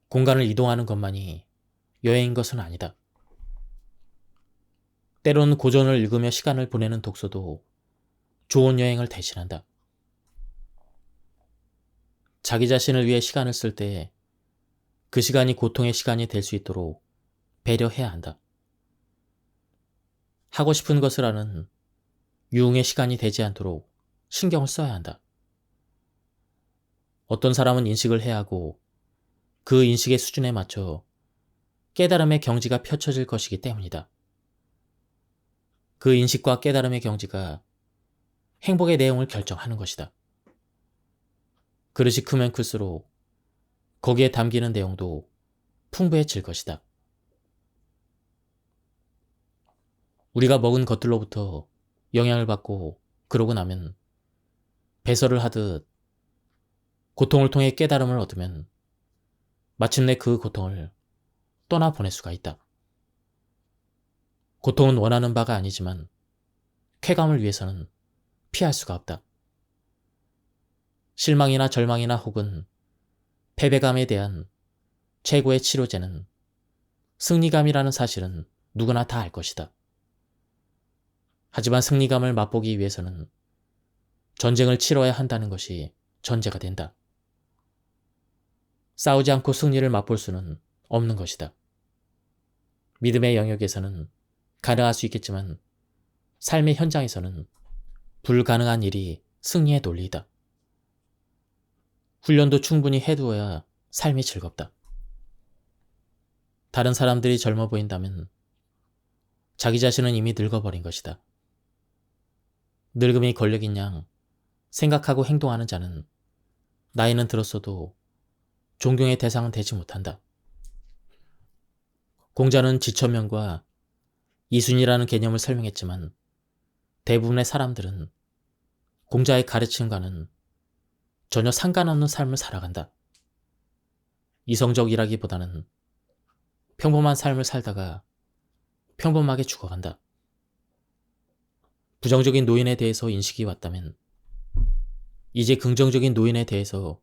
공간을 이동하는 것만이 여행인 것은 아니다. 때로는 고전을 읽으며 시간을 보내는 독서도 좋은 여행을 대신한다. 자기 자신을 위해 시간을 쓸 때 그 시간이 고통의 시간이 될 수 있도록 배려해야 한다. 하고 싶은 것을 하는 유흥의 시간이 되지 않도록 신경을 써야 한다. 어떤 사람은 인식을 해야 하고 그 인식의 수준에 맞춰 깨달음의 경지가 펼쳐질 것이기 때문이다. 그 인식과 깨달음의 경지가 행복의 내용을 결정하는 것이다. 그릇이 크면 클수록 거기에 담기는 내용도 풍부해질 것이다. 우리가 먹은 것들로부터 영향을 받고 그러고 나면 배설을 하듯 고통을 통해 깨달음을 얻으면 마침내 그 고통을 떠나보낼 수가 있다. 고통은 원하는 바가 아니지만 쾌감을 위해서는 피할 수가 없다. 실망이나 절망이나 혹은 패배감에 대한 최고의 치료제는 승리감이라는 사실은 누구나 다 알 것이다. 하지만 승리감을 맛보기 위해서는 전쟁을 치러야 한다는 것이 전제가 된다. 싸우지 않고 승리를 맛볼 수는 없는 것이다. 믿음의 영역에서는 가능할 수 있겠지만 삶의 현장에서는 불가능한 일이 승리의 논리이다. 훈련도 충분히 해두어야 삶이 즐겁다. 다른 사람들이 젊어 보인다면 자기 자신은 이미 늙어버린 것이다. 늙음이 권력인 양 생각하고 행동하는 자는 나이는 들었어도 존경의 대상은 되지 못한다. 공자는 지천명과 이순이라는 개념을 설명했지만 대부분의 사람들은 공자의 가르침과는 전혀 상관없는 삶을 살아간다. 이성적이라기보다는 평범한 삶을 살다가 평범하게 죽어간다. 부정적인 노인에 대해서 인식이 왔다면 이제 긍정적인 노인에 대해서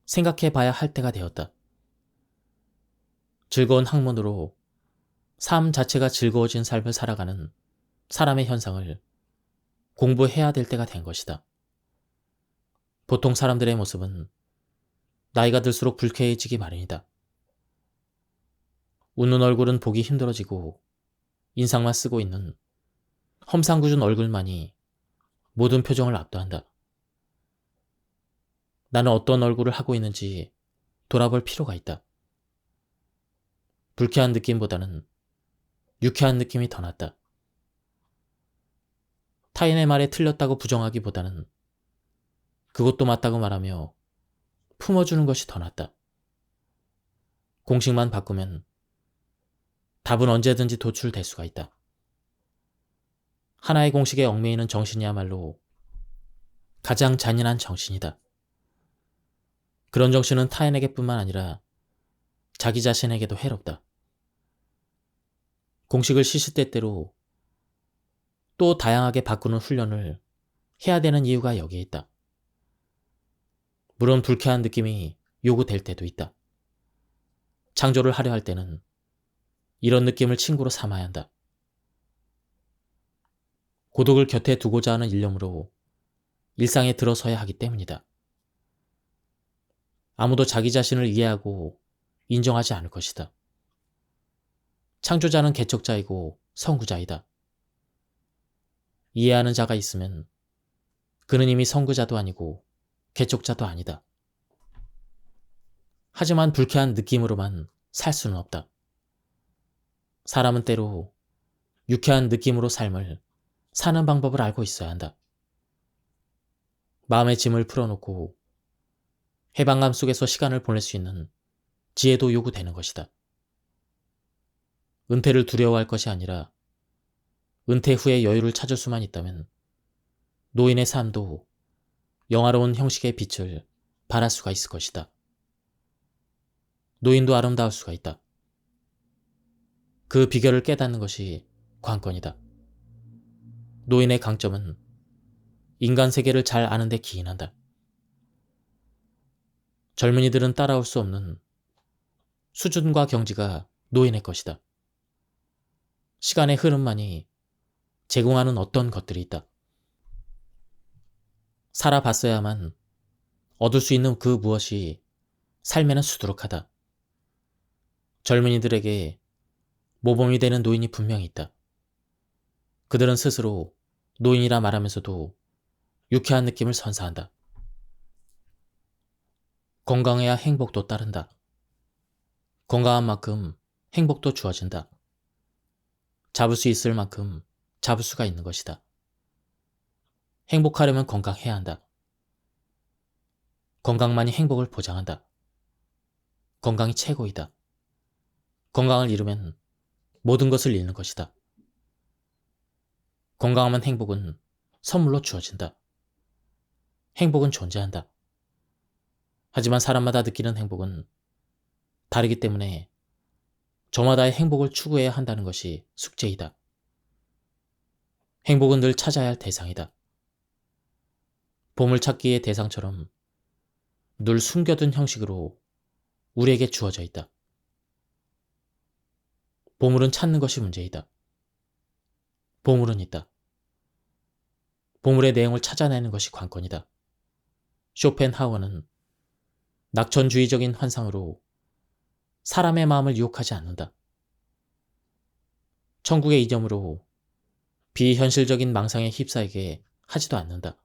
생각해 봐야 할 때가 되었다. 즐거운 학문으로 삶 자체가 즐거워진 삶을 살아가는 사람의 현상을 공부해야 될 때가 된 것이다. 보통 사람들의 모습은 나이가 들수록 불쾌해지기 마련이다. 웃는 얼굴은 보기 힘들어지고 인상만 쓰고 있는 험상궂은 얼굴만이 모든 표정을 압도한다. 나는 어떤 얼굴을 하고 있는지 돌아볼 필요가 있다. 불쾌한 느낌보다는 유쾌한 느낌이 더 낫다. 타인의 말에 틀렸다고 부정하기보다는 그것도 맞다고 말하며 품어주는 것이 더 낫다. 공식만 바꾸면 답은 언제든지 도출될 수가 있다. 하나의 공식에 얽매이는 정신이야말로 가장 잔인한 정신이다. 그런 정신은 타인에게뿐만 아니라 자기 자신에게도 해롭다. 공식을 시시때때로 또 다양하게 바꾸는 훈련을 해야 되는 이유가 여기에 있다. 물론 불쾌한 느낌이 요구될 때도 있다. 창조를 하려 할 때는 이런 느낌을 친구로 삼아야 한다. 고독을 곁에 두고자 하는 일념으로 일상에 들어서야 하기 때문이다. 아무도 자기 자신을 이해하고 인정하지 않을 것이다. 창조자는 개척자이고 선구자이다. 이해하는 자가 있으면 그는 이미 선구자도 아니고 개척자도 아니다. 하지만 불쾌한 느낌으로만 살 수는 없다. 사람은 때로 유쾌한 느낌으로 삶을 사는 방법을 알고 있어야 한다. 마음의 짐을 풀어놓고 해방감 속에서 시간을 보낼 수 있는 지혜도 요구되는 것이다. 은퇴를 두려워할 것이 아니라 은퇴 후에 여유를 찾을 수만 있다면 노인의 삶도 영화로운 형식의 빛을 발할 수가 있을 것이다. 노인도 아름다울 수가 있다. 그 비결을 깨닫는 것이 관건이다. 노인의 강점은 인간 세계를 잘 아는 데 기인한다. 젊은이들은 따라올 수 없는 수준과 경지가 노인의 것이다. 시간의 흐름만이 제공하는 어떤 것들이 있다. 살아봤어야만 얻을 수 있는 그 무엇이 삶에는 수두룩하다. 젊은이들에게 모범이 되는 노인이 분명히 있다. 그들은 스스로 노인이라 말하면서도 유쾌한 느낌을 선사한다. 건강해야 행복도 따른다. 건강한 만큼 행복도 주어진다. 잡을 수 있을 만큼 잡을 수가 있는 것이다. 행복하려면 건강해야 한다. 건강만이 행복을 보장한다. 건강이 최고이다. 건강을 잃으면 모든 것을 잃는 것이다. 건강하면 행복은 선물로 주어진다. 행복은 존재한다. 하지만 사람마다 느끼는 행복은 다르기 때문에 저마다의 행복을 추구해야 한다는 것이 숙제이다. 행복은 늘 찾아야 할 대상이다. 보물찾기의 대상처럼 늘 숨겨둔 형식으로 우리에게 주어져 있다. 보물은 찾는 것이 문제이다. 보물은 있다. 보물의 내용을 찾아내는 것이 관건이다. 쇼펜하우어는 낙천주의적인 환상으로 사람의 마음을 유혹하지 않는다. 천국의 이념으로 비현실적인 망상에 휩싸이게 하지도 않는다.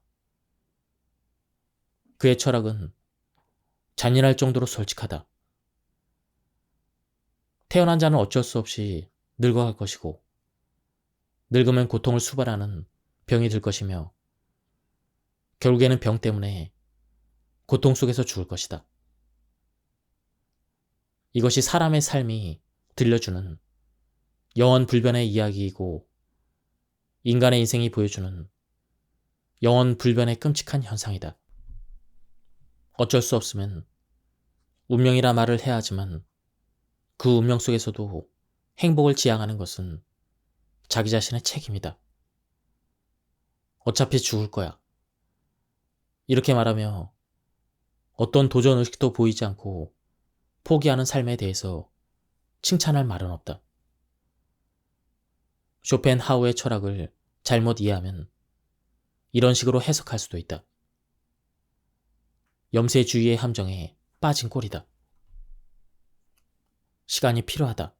그의 철학은 잔인할 정도로 솔직하다. 태어난 자는 어쩔 수 없이 늙어갈 것이고 늙으면 고통을 수발하는 병이 들 것이며 결국에는 병 때문에 고통 속에서 죽을 것이다. 이것이 사람의 삶이 들려주는 영원 불변의 이야기이고 인간의 인생이 보여주는 영원 불변의 끔찍한 현상이다. 어쩔 수 없으면 운명이라 말을 해야 하지만 그 운명 속에서도 행복을 지향하는 것은 자기 자신의 책임이다. 어차피 죽을 거야. 이렇게 말하며 어떤 도전 의식도 보이지 않고 포기하는 삶에 대해서 칭찬할 말은 없다. 쇼펜하우어의 철학을 잘못 이해하면 이런 식으로 해석할 수도 있다. 염세주의의 함정에 빠진 꼴이다. 시간이 필요하다.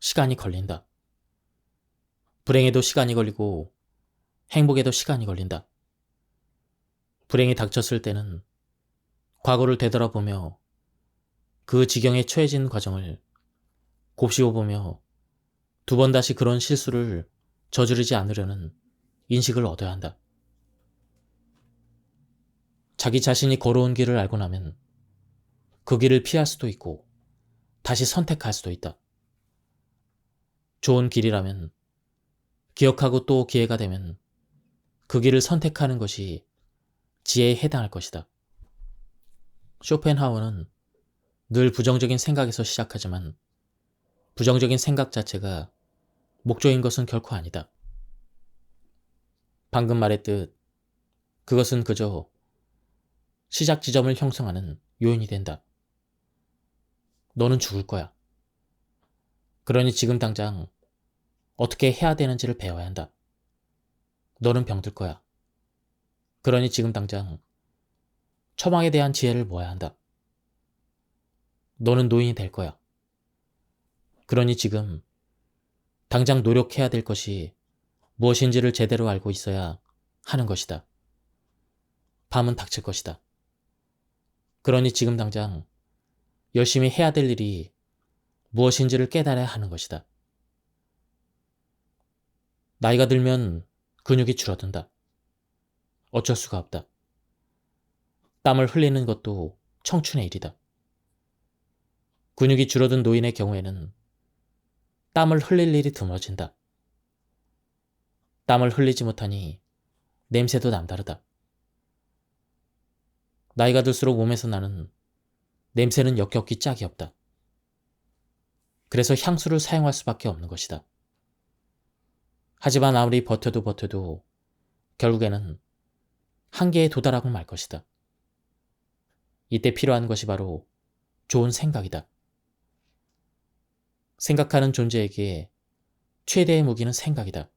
시간이 걸린다. 불행에도 시간이 걸리고 행복에도 시간이 걸린다. 불행이 닥쳤을 때는 과거를 되돌아보며 그 지경에 처해진 과정을 곱씹어보며 두 번 다시 그런 실수를 저지르지 않으려는 인식을 얻어야 한다. 자기 자신이 걸어온 길을 알고 나면 그 길을 피할 수도 있고 다시 선택할 수도 있다. 좋은 길이라면 기억하고 또 기회가 되면 그 길을 선택하는 것이 지혜에 해당할 것이다. 쇼펜하우어는 늘 부정적인 생각에서 시작하지만 부정적인 생각 자체가 목적인 것은 결코 아니다. 방금 말했듯 그것은 그저 시작 지점을 형성하는 요인이 된다. 너는 죽을 거야. 그러니 지금 당장 어떻게 해야 되는지를 배워야 한다. 너는 병들 거야. 그러니 지금 당장 처방에 대한 지혜를 모아야 한다. 너는 노인이 될 거야. 그러니 지금 당장 노력해야 될 것이 무엇인지를 제대로 알고 있어야 하는 것이다. 밤은 닥칠 것이다. 그러니 지금 당장 열심히 해야 될 일이 무엇인지를 깨달아야 하는 것이다. 나이가 들면 근육이 줄어든다. 어쩔 수가 없다. 땀을 흘리는 것도 청춘의 일이다. 근육이 줄어든 노인의 경우에는 땀을 흘릴 일이 드물어진다. 땀을 흘리지 못하니 냄새도 남다르다. 나이가 들수록 몸에서 나는 냄새는 역겹기 짝이 없다. 그래서 향수를 사용할 수밖에 없는 것이다. 하지만 아무리 버텨도 결국에는 한계에 도달하고 말 것이다. 이때 필요한 것이 바로 좋은 생각이다. 생각하는 존재에게 최대의 무기는 생각이다.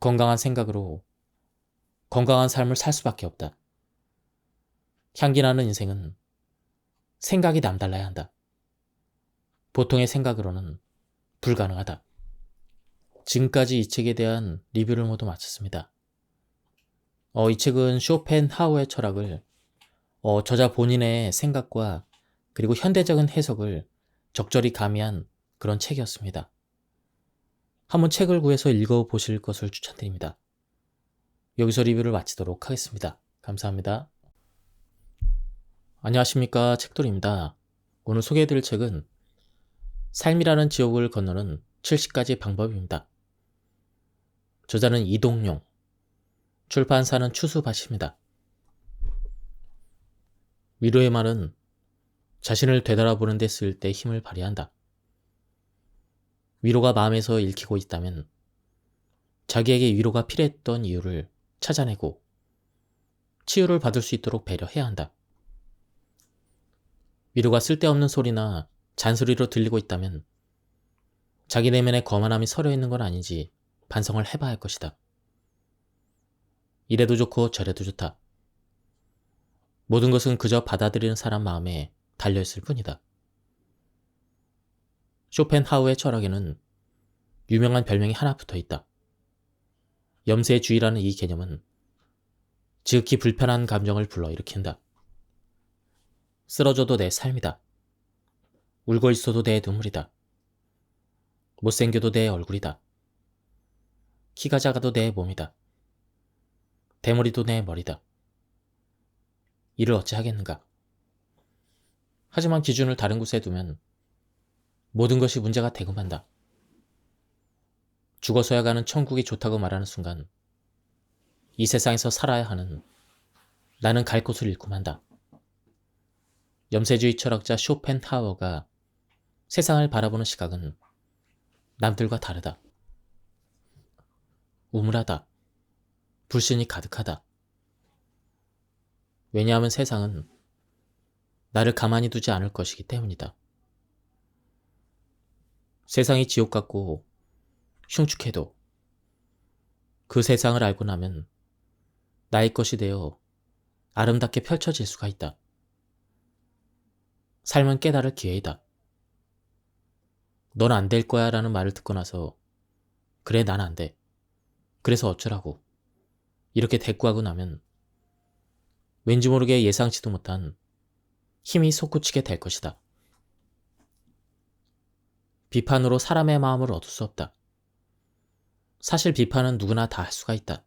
건강한 생각으로 건강한 삶을 살 수밖에 없다. 향기나는 인생은 생각이 남달라야 한다. 보통의 생각으로는 불가능하다. 지금까지 이 책에 대한 리뷰를 모두 마쳤습니다. 이 책은 쇼펜하우어의 철학을 저자 본인의 생각과 그리고 현대적인 해석을 적절히 가미한 그런 책이었습니다. 한번 책을 구해서 읽어보실 것을 추천드립니다. 여기서 리뷰를 마치도록 하겠습니다. 감사합니다. 안녕하십니까, 책돌이입니다. 오늘 소개해드릴 책은 삶이라는 지옥을 건너는 70가지 방법입니다. 저자는 이동용, 출판사는 추수밭입니다. 위로의 말은 자신을 되돌아보는 데 쓸 때 힘을 발휘한다. 위로가 마음에서 읽히고 있다면 자기에게 위로가 필요했던 이유를 찾아내고 치유를 받을 수 있도록 배려해야 한다. 위로가 쓸데없는 소리나 잔소리로 들리고 있다면 자기 내면에 거만함이 서려 있는 건 아닌지 반성을 해봐야 할 것이다. 이래도 좋고 저래도 좋다. 모든 것은 그저 받아들이는 사람 마음에 달려있을 뿐이다. 쇼펜하우의 철학에는 유명한 별명이 하나 붙어있다. 염세주의라는 이 개념은 지극히 불편한 감정을 불러일으킨다. 쓰러져도 내 삶이다. 울고 있어도 내 눈물이다. 못생겨도 내 얼굴이다. 키가 작아도 내 몸이다. 대머리도 내 머리다. 이를 어찌 하겠는가. 하지만 기준을 다른 곳에 두면 모든 것이 문제가 되고 만다. 죽어서야 가는 천국이 좋다고 말하는 순간 이 세상에서 살아야 하는 나는 갈 곳을 잃고 만다. 염세주의 철학자 쇼펜하우어가 세상을 바라보는 시각은 남들과 다르다. 우물하다. 불신이 가득하다. 왜냐하면 세상은 나를 가만히 두지 않을 것이기 때문이다. 세상이 지옥 같고 흉측해도 그 세상을 알고 나면 나의 것이 되어 아름답게 펼쳐질 수가 있다. 삶은 깨달을 기회이다. 넌 안 될 거야 라는 말을 듣고 나서 그래 난 안 돼. 그래서 어쩌라고. 이렇게 대꾸하고 나면 왠지 모르게 예상치도 못한 힘이 솟구치게 될 것이다. 비판으로 사람의 마음을 얻을 수 없다. 사실 비판은 누구나 다 할 수가 있다.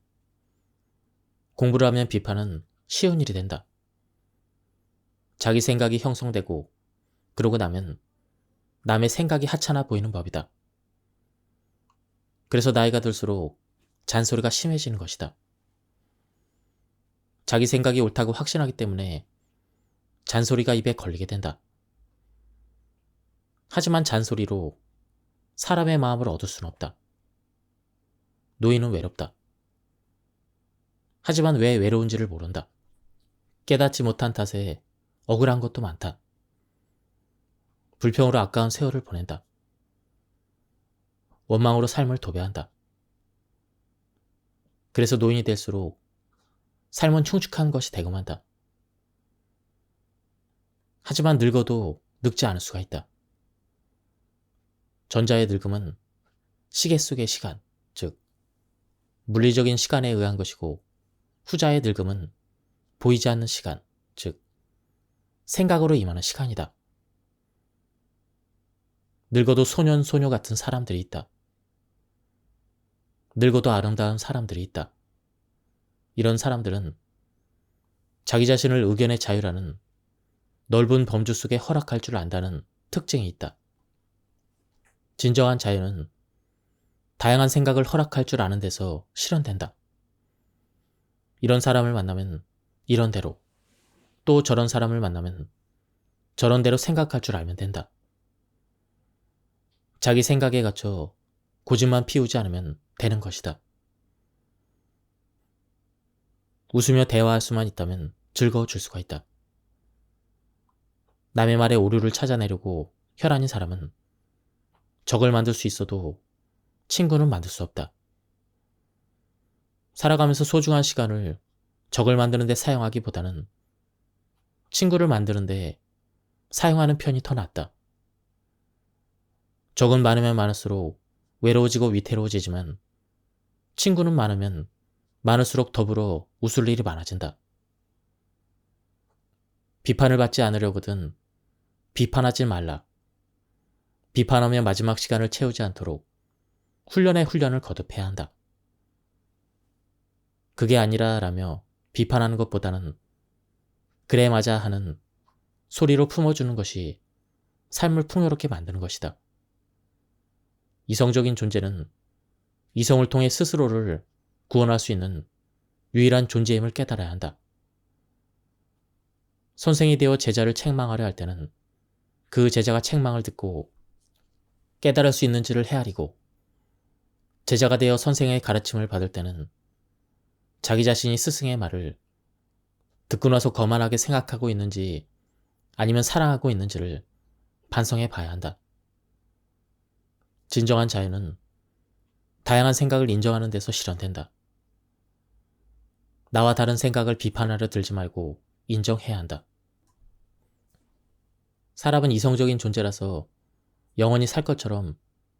공부를 하면 비판은 쉬운 일이 된다. 자기 생각이 형성되고 그러고 나면 남의 생각이 하찮아 보이는 법이다. 그래서 나이가 들수록 잔소리가 심해지는 것이다. 자기 생각이 옳다고 확신하기 때문에 잔소리가 입에 걸리게 된다. 하지만 잔소리로 사람의 마음을 얻을 수는 없다. 노인은 외롭다. 하지만 왜 외로운지를 모른다. 깨닫지 못한 탓에 억울한 것도 많다. 불평으로 아까운 세월을 보낸다. 원망으로 삶을 도배한다. 그래서 노인이 될수록 삶은 흉측한 것이 되고 만다. 하지만 늙어도 늙지 않을 수가 있다. 전자의 늙음은 시계 속의 시간, 즉 물리적인 시간에 의한 것이고 후자의 늙음은 보이지 않는 시간, 즉 생각으로 임하는 시간이다. 늙어도 소년, 소녀 같은 사람들이 있다. 늙어도 아름다운 사람들이 있다. 이런 사람들은 자기 자신을 의견의 자유라는 넓은 범주 속에 허락할 줄 안다는 특징이 있다. 진정한 자유는 다양한 생각을 허락할 줄 아는 데서 실현된다. 이런 사람을 만나면 이런 대로, 또 저런 사람을 만나면 저런 대로 생각할 줄 알면 된다. 자기 생각에 갇혀 고집만 피우지 않으면 되는 것이다. 웃으며 대화할 수만 있다면 즐거워질 수가 있다. 남의 말에 오류를 찾아내려고 혈안인 사람은 적을 만들 수 있어도 친구는 만들 수 없다. 살아가면서 소중한 시간을 적을 만드는 데 사용하기보다는 친구를 만드는 데 사용하는 편이 더 낫다. 적은 많으면 많을수록 외로워지고 위태로워지지만 친구는 많으면 많을수록 더불어 웃을 일이 많아진다. 비판을 받지 않으려거든 비판하지 말라. 비판하며 마지막 시간을 채우지 않도록 훈련에 훈련을 거듭해야 한다. 그게 아니라 라며 비판하는 것보다는 그래 맞아 하는 소리로 품어주는 것이 삶을 풍요롭게 만드는 것이다. 이성적인 존재는 이성을 통해 스스로를 구원할 수 있는 유일한 존재임을 깨달아야 한다. 선생이 되어 제자를 책망하려 할 때는 그 제자가 책망을 듣고 깨달을 수 있는지를 헤아리고, 제자가 되어 선생의 가르침을 받을 때는 자기 자신이 스승의 말을 듣고 나서 거만하게 생각하고 있는지 아니면 사랑하고 있는지를 반성해 봐야 한다. 진정한 자유는 다양한 생각을 인정하는 데서 실현된다. 나와 다른 생각을 비판하려 들지 말고 인정해야 한다. 사람은 이성적인 존재라서 영원히 살 것처럼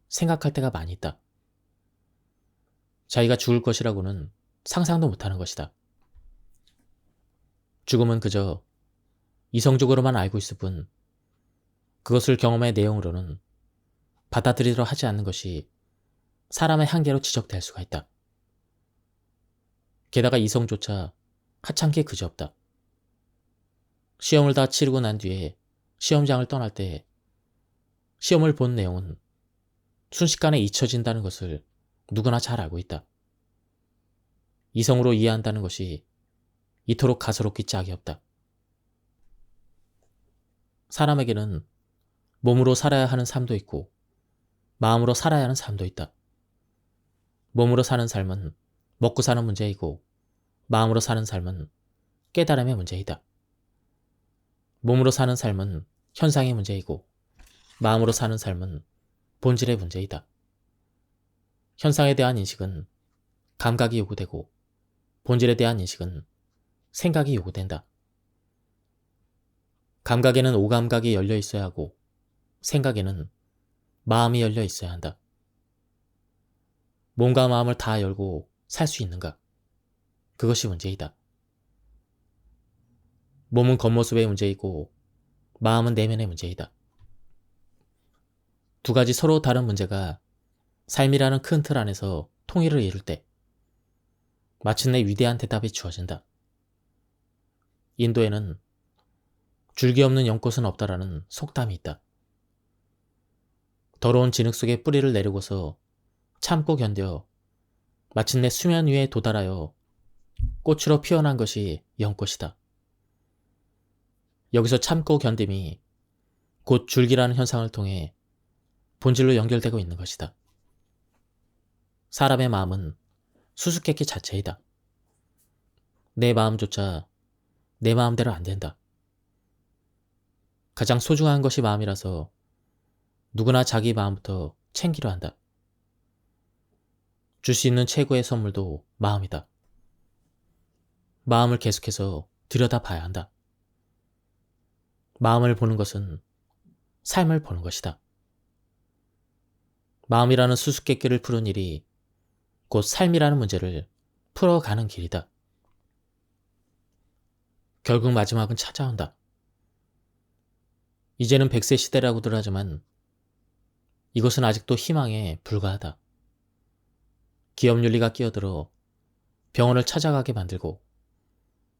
생각할 때가 많이 있다. 자기가 죽을 것이라고는 상상도 못하는 것이다. 죽음은 그저 이성적으로만 알고 있을 뿐 그것을 경험의 내용으로는 받아들이려 하지 않는 것이 사람의 한계로 지적될 수가 있다. 게다가 이성조차 하찮게 그지없다. 시험을 다 치르고 난 뒤에 시험장을 떠날 때 시험을 본 내용은 순식간에 잊혀진다는 것을 누구나 잘 알고 있다. 이성으로 이해한다는 것이 이토록 가소롭기 짝이 없다. 사람에게는 몸으로 살아야 하는 삶도 있고 마음으로 살아야 하는 삶도 있다. 몸으로 사는 삶은 먹고 사는 문제이고 마음으로 사는 삶은 깨달음의 문제이다. 몸으로 사는 삶은 현상의 문제이고 마음으로 사는 삶은 본질의 문제이다. 현상에 대한 인식은 감각이 요구되고 본질에 대한 인식은 생각이 요구된다. 감각에는 오감각이 열려 있어야 하고 생각에는 마음이 열려 있어야 한다. 몸과 마음을 다 열고 살 수 있는가? 그것이 문제이다. 몸은 겉모습의 문제이고 마음은 내면의 문제이다. 두 가지 서로 다른 문제가 삶이라는 큰 틀 안에서 통일을 이룰 때 마침내 위대한 대답이 주어진다. 인도에는 줄기 없는 연꽃은 없다라는 속담이 있다. 더러운 진흙 속에 뿌리를 내리고서 참고 견뎌 마침내 수면 위에 도달하여 꽃으로 피어난 것이 연꽃이다. 여기서 참고 견딤이 곧 줄기라는 현상을 통해 본질로 연결되고 있는 것이다. 사람의 마음은 수수께끼 자체이다. 내 마음조차 내 마음대로 안 된다. 가장 소중한 것이 마음이라서 누구나 자기 마음부터 챙기려 한다. 줄 수 있는 최고의 선물도 마음이다. 마음을 계속해서 들여다봐야 한다. 마음을 보는 것은 삶을 보는 것이다. 마음이라는 수수께끼를 푸는 일이 곧 삶이라는 문제를 풀어가는 길이다. 결국 마지막은 찾아온다. 이제는 100세 시대라고들 하지만 이것은 아직도 희망에 불과하다. 기업윤리가 끼어들어 병원을 찾아가게 만들고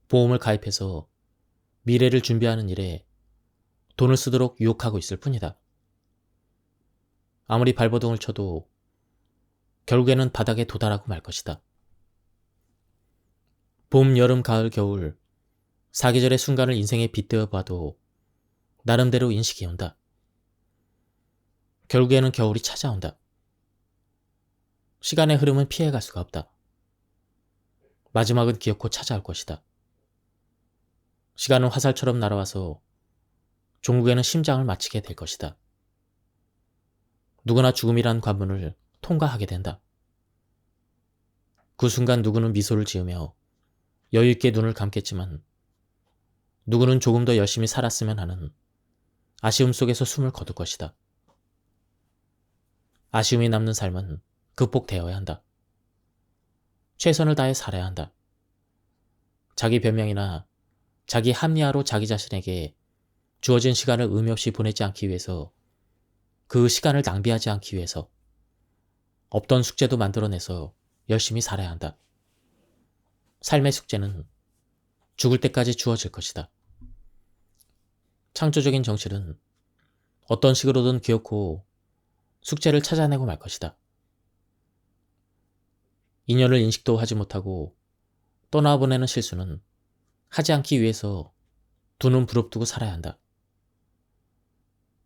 보험을 가입해서 미래를 준비하는 일에 돈을 쓰도록 유혹하고 있을 뿐이다. 아무리 발버둥을 쳐도 결국에는 바닥에 도달하고 말 것이다. 봄, 여름, 가을, 겨울 4계절의 순간을 인생에 빗대어 봐도 나름대로 인식이 온다. 결국에는 겨울이 찾아온다. 시간의 흐름은 피해갈 수가 없다. 마지막은 기어코 찾아올 것이다. 시간은 화살처럼 날아와서 종국에는 심장을 마치게 될 것이다. 누구나 죽음이란 관문을 통과하게 된다. 그 순간 누구는 미소를 지으며 여유있게 눈을 감겠지만 누구는 조금 더 열심히 살았으면 하는 아쉬움 속에서 숨을 거둘 것이다. 아쉬움이 남는 삶은 극복되어야 한다. 최선을 다해 살아야 한다. 자기 변명이나 자기 합리화로 자기 자신에게 주어진 시간을 의미 없이 보내지 않기 위해서, 그 시간을 낭비하지 않기 위해서 없던 숙제도 만들어내서 열심히 살아야 한다. 삶의 숙제는 죽을 때까지 주어질 것이다. 창조적인 정신은 어떤 식으로든 기어코 숙제를 찾아내고 말 것이다. 인연을 인식도 하지 못하고 떠나보내는 실수는 하지 않기 위해서 두 눈 부릅뜨고 살아야 한다.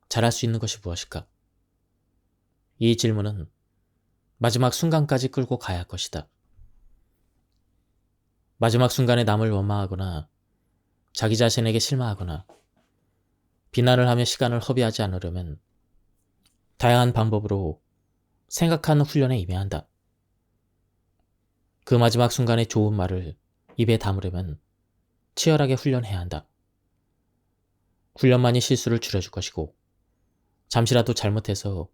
잘할 수 있는 것이 무엇일까? 이 질문은 마지막 순간까지 끌고 가야 할 것이다. 마지막 순간에 남을 원망하거나 자기 자신에게 실망하거나 비난을 하며 시간을 허비하지 않으려면 다양한 방법으로 생각하는 훈련에 임해야 한다. 그 마지막 순간에 좋은 말을 입에 담으려면 치열하게 훈련해야 한다. 훈련만이 실수를 줄여줄 것이고 잠시라도 잘못해서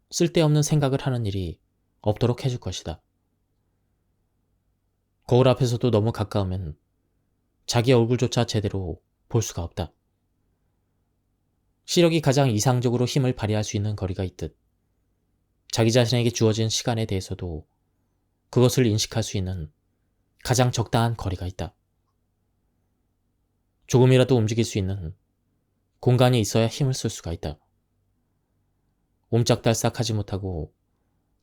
쓸데없는 생각을 하는 일이 없도록 해줄 것이다. 거울 앞에서도 너무 가까우면 자기 얼굴조차 제대로 볼 수가 없다. 시력이 가장 이상적으로 힘을 발휘할 수 있는 거리가 있듯 자기 자신에게 주어진 시간에 대해서도 그것을 인식할 수 있는 가장 적당한 거리가 있다. 조금이라도 움직일 수 있는 공간이 있어야 힘을 쓸 수가 있다. 옴짝달싹하지 못하고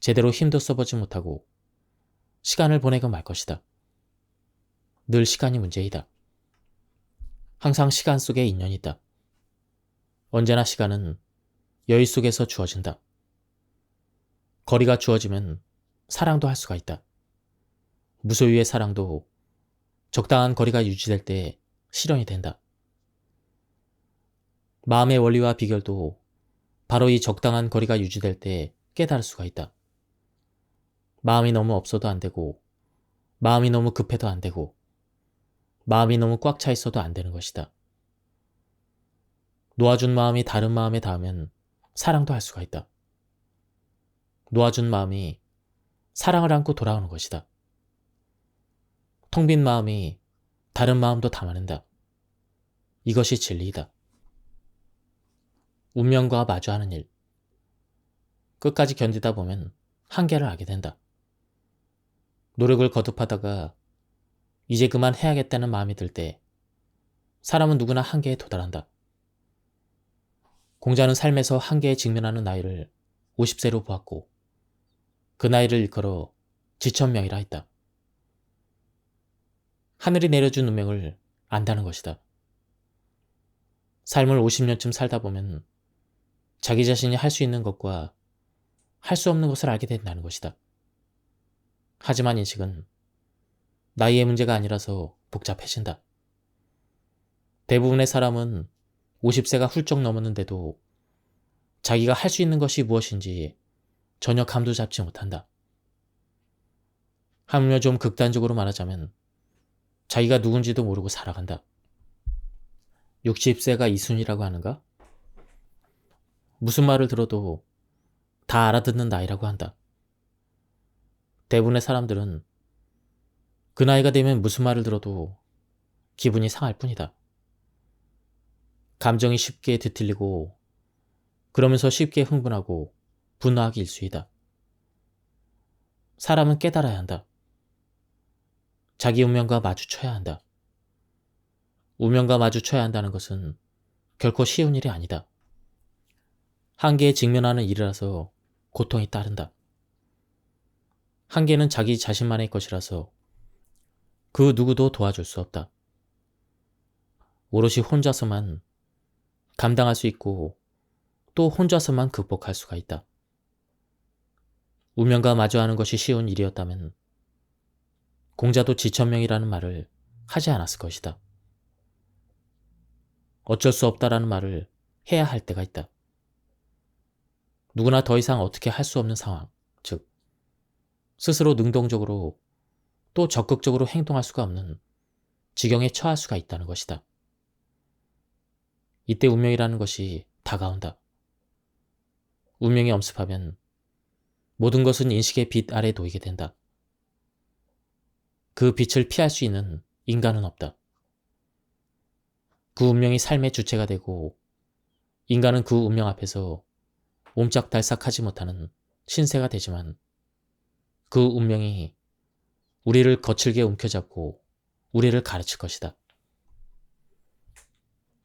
제대로 힘도 써보지 못하고 시간을 보내고 말 것이다. 늘 시간이 문제이다. 항상 시간 속에 인연이 있다. 언제나 시간은 여유 속에서 주어진다. 거리가 주어지면 사랑도 할 수가 있다. 무소유의 사랑도 적당한 거리가 유지될 때 실현이 된다. 마음의 원리와 비결도 바로 이 적당한 거리가 유지될 때 깨달을 수가 있다. 마음이 너무 없어도 안 되고 마음이 너무 급해도 안 되고 마음이 너무 꽉 차 있어도 안 되는 것이다. 놓아준 마음이 다른 마음에 닿으면 사랑도 할 수가 있다. 놓아준 마음이 사랑을 안고 돌아오는 것이다. 텅 빈 마음이 다른 마음도 담아낸다. 이것이 진리이다. 운명과 마주하는 일. 끝까지 견디다 보면 한계를 알게 된다. 노력을 거듭하다가 이제 그만 해야겠다는 마음이 들 때 사람은 누구나 한계에 도달한다. 공자는 삶에서 한계에 직면하는 나이를 50세로 보았고 그 나이를 일컬어 지천명이라 했다. 하늘이 내려준 운명을 안다는 것이다. 삶을 50년쯤 살다 보면 자기 자신이 할 수 있는 것과 할 수 없는 것을 알게 된다는 것이다. 하지만 인식은 나이의 문제가 아니라서 복잡해진다. 대부분의 사람은 50세가 훌쩍 넘었는데도 자기가 할 수 있는 것이 무엇인지 전혀 감도 잡지 못한다. 하물며 좀 극단적으로 말하자면 자기가 누군지도 모르고 살아간다. 60세가 이순이라고 하는가? 무슨 말을 들어도 다 알아듣는 나이라고 한다. 대부분의 사람들은 그 나이가 되면 무슨 말을 들어도 기분이 상할 뿐이다. 감정이 쉽게 뒤틀리고 그러면서 쉽게 흥분하고 분노하기 일쑤이다. 사람은 깨달아야 한다. 자기 운명과 마주쳐야 한다. 운명과 마주쳐야 한다는 것은 결코 쉬운 일이 아니다. 한계에 직면하는 일이라서 고통이 따른다. 한계는 자기 자신만의 것이라서 그 누구도 도와줄 수 없다. 오롯이 혼자서만 감당할 수 있고 또 혼자서만 극복할 수가 있다. 운명과 마주하는 것이 쉬운 일이었다면 공자도 지천명이라는 말을 하지 않았을 것이다. 어쩔 수 없다라는 말을 해야 할 때가 있다. 누구나 더 이상 어떻게 할 수 없는 상황, 즉 스스로 능동적으로 또 적극적으로 행동할 수가 없는 지경에 처할 수가 있다는 것이다. 이때 운명이라는 것이 다가온다. 운명이 엄습하면 모든 것은 인식의 빛 아래 놓이게 된다. 그 빛을 피할 수 있는 인간은 없다. 그 운명이 삶의 주체가 되고 인간은 그 운명 앞에서 옴짝달싹하지 못하는 신세가 되지만 그 운명이 우리를 거칠게 움켜잡고 우리를 가르칠 것이다.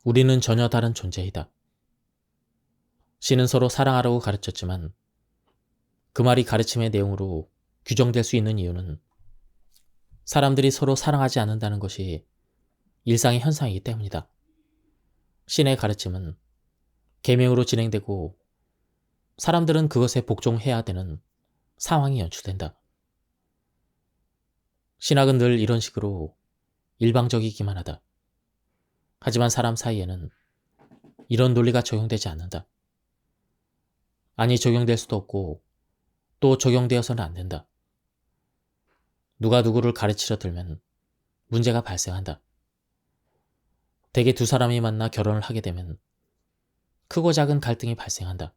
우리는 전혀 다른 존재이다. 신은 서로 사랑하라고 가르쳤지만 그 말이 가르침의 내용으로 규정될 수 있는 이유는 사람들이 서로 사랑하지 않는다는 것이 일상의 현상이기 때문이다. 신의 가르침은 계명으로 진행되고 사람들은 그것에 복종해야 되는 상황이 연출된다. 신학은 늘 이런 식으로 일방적이기만 하다. 하지만 사람 사이에는 이런 논리가 적용되지 않는다. 아니, 적용될 수도 없고 또 적용되어서는 안 된다. 누가 누구를 가르치려 들면 문제가 발생한다. 대개 두 사람이 만나 결혼을 하게 되면 크고 작은 갈등이 발생한다.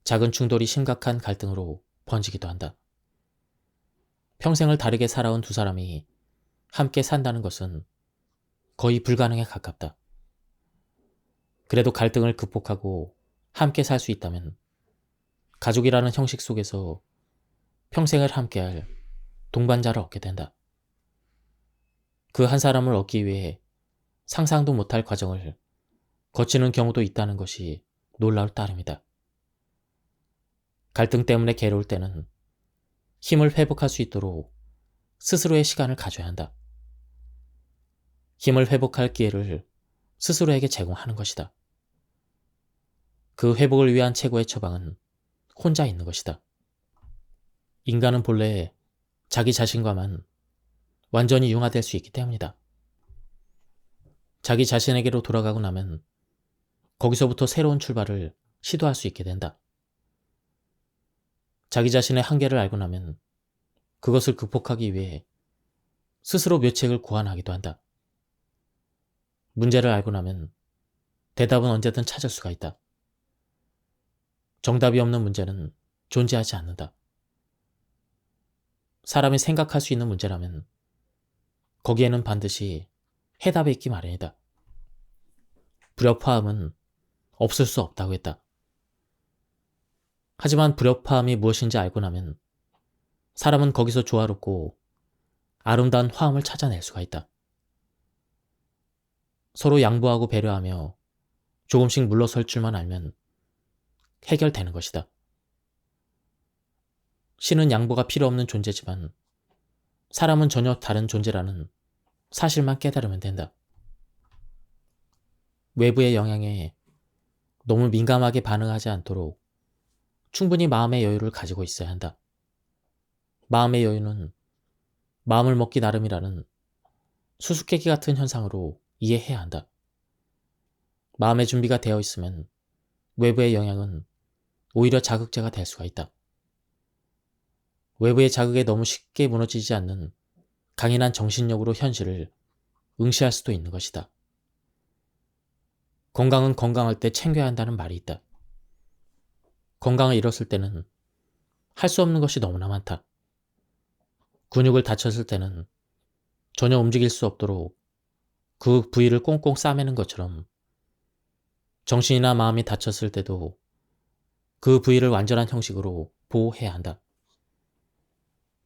작은 충돌이 심각한 갈등으로 번지기도 한다. 평생을 다르게 살아온 두 사람이 함께 산다는 것은 거의 불가능에 가깝다. 그래도 갈등을 극복하고 함께 살 수 있다면 가족이라는 형식 속에서 평생을 함께할 동반자를 얻게 된다. 그 한 사람을 얻기 위해 상상도 못할 과정을 거치는 경우도 있다는 것이 놀라울 따름이다. 갈등 때문에 괴로울 때는 힘을 회복할 수 있도록 스스로의 시간을 가져야 한다. 힘을 회복할 기회를 스스로에게 제공하는 것이다. 그 회복을 위한 최고의 처방은 혼자 있는 것이다. 인간은 본래 자기 자신과만 완전히 융화될 수 있기 때문이다. 자기 자신에게로 돌아가고 나면 거기서부터 새로운 출발을 시도할 수 있게 된다. 자기 자신의 한계를 알고 나면 그것을 극복하기 위해 스스로 묘책을 고안하기도 한다. 문제를 알고 나면 대답은 언제든 찾을 수가 있다. 정답이 없는 문제는 존재하지 않는다. 사람이 생각할 수 있는 문제라면 거기에는 반드시 해답이 있기 마련이다. 불협화음은 없을 수 없다고 했다. 하지만 불협화음이 무엇인지 알고 나면 사람은 거기서 조화롭고 아름다운 화음을 찾아낼 수가 있다. 서로 양보하고 배려하며 조금씩 물러설 줄만 알면 해결되는 것이다. 신은 양보가 필요 없는 존재지만 사람은 전혀 다른 존재라는 사실만 깨달으면 된다. 외부의 영향에 너무 민감하게 반응하지 않도록 충분히 마음의 여유를 가지고 있어야 한다. 마음의 여유는 마음을 먹기 나름이라는 수수께끼 같은 현상으로 이해해야 한다. 마음의 준비가 되어 있으면 외부의 영향은 오히려 자극제가 될 수가 있다. 외부의 자극에 너무 쉽게 무너지지 않는 강인한 정신력으로 현실을 응시할 수도 있는 것이다. 건강은 건강할 때 챙겨야 한다는 말이 있다. 건강을 잃었을 때는 할 수 없는 것이 너무나 많다. 근육을 다쳤을 때는 전혀 움직일 수 없도록 그 부위를 꽁꽁 싸매는 것처럼 정신이나 마음이 다쳤을 때도 그 부위를 완전한 형식으로 보호해야 한다.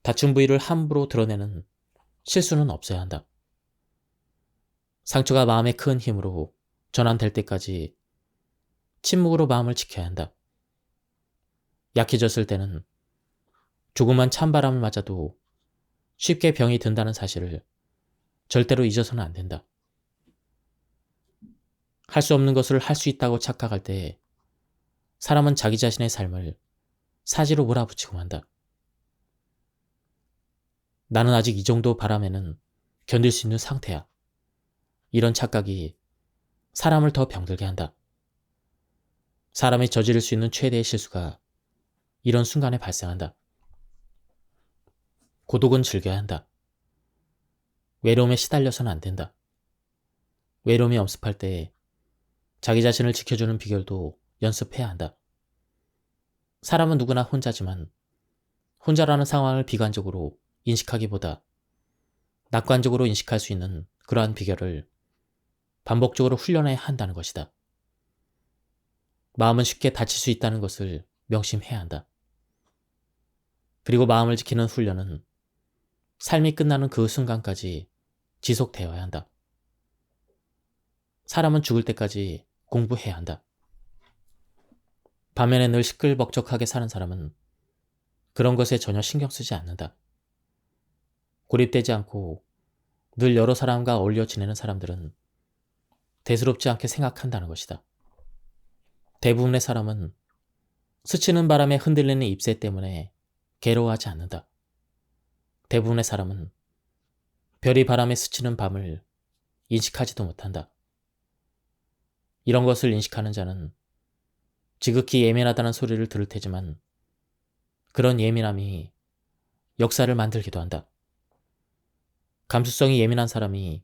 다친 부위를 함부로 드러내는 실수는 없어야 한다. 상처가 마음의 큰 힘으로 전환될 때까지 침묵으로 마음을 지켜야 한다. 약해졌을 때는 조그만 찬바람을 맞아도 쉽게 병이 든다는 사실을 절대로 잊어서는 안 된다. 할 수 없는 것을 할 수 있다고 착각할 때 사람은 자기 자신의 삶을 사지로 몰아붙이고 만다. 나는 아직 이 정도 바람에는 견딜 수 있는 상태야. 이런 착각이 사람을 더 병들게 한다. 사람이 저지를 수 있는 최대의 실수가 이런 순간에 발생한다. 고독은 즐겨야 한다. 외로움에 시달려서는 안 된다. 외로움이 엄습할 때 자기 자신을 지켜주는 비결도 연습해야 한다. 사람은 누구나 혼자지만 혼자라는 상황을 비관적으로 인식하기보다 낙관적으로 인식할 수 있는 그러한 비결을 반복적으로 훈련해야 한다는 것이다. 마음은 쉽게 다칠 수 있다는 것을 명심해야 한다. 그리고 마음을 지키는 훈련은 삶이 끝나는 그 순간까지 지속되어야 한다. 사람은 죽을 때까지 공부해야 한다. 반면에 늘 시끌벅적하게 사는 사람은 그런 것에 전혀 신경 쓰지 않는다. 고립되지 않고 늘 여러 사람과 어울려 지내는 사람들은 대수롭지 않게 생각한다는 것이다. 대부분의 사람은 스치는 바람에 흔들리는 잎새 때문에 괴로워하지 않는다. 대부분의 사람은 별이 바람에 스치는 밤을 인식하지도 못한다. 이런 것을 인식하는 자는 지극히 예민하다는 소리를 들을 테지만 그런 예민함이 역사를 만들기도 한다. 감수성이 예민한 사람이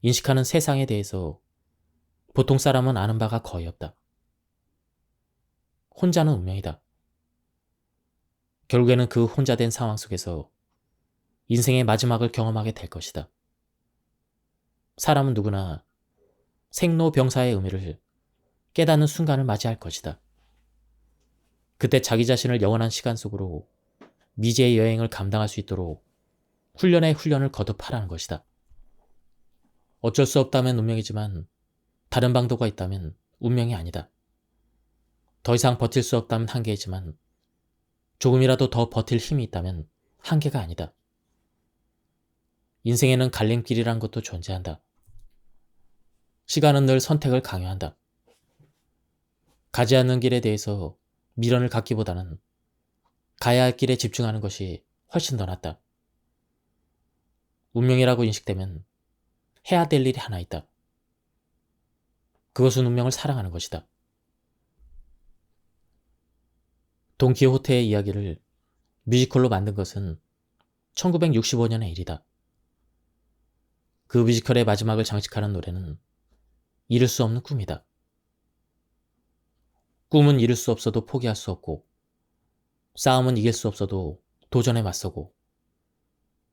인식하는 세상에 대해서 보통 사람은 아는 바가 거의 없다. 혼자는 운명이다. 결국에는 그 혼자 된 상황 속에서 인생의 마지막을 경험하게 될 것이다. 사람은 누구나 생로병사의 의미를 깨닫는 순간을 맞이할 것이다. 그때 자기 자신을 영원한 시간 속으로 미지의 여행을 감당할 수 있도록 훈련에 훈련을 거듭하라는 것이다. 어쩔 수 없다면 운명이지만 다른 방도가 있다면 운명이 아니다. 더 이상 버틸 수 없다면 한계이지만 조금이라도 더 버틸 힘이 있다면 한계가 아니다. 인생에는 갈림길이란 것도 존재한다. 시간은 늘 선택을 강요한다. 가지 않는 길에 대해서 미련을 갖기보다는 가야 할 길에 집중하는 것이 훨씬 더 낫다. 운명이라고 인식되면 해야 될 일이 하나 있다. 그것은 운명을 사랑하는 것이다. 돈키호테의 이야기를 뮤지컬로 만든 것은 1965년의 일이다. 그 뮤지컬의 마지막을 장식하는 노래는 이룰 수 없는 꿈이다. 꿈은 이룰 수 없어도 포기할 수 없고, 싸움은 이길 수 없어도 도전에 맞서고,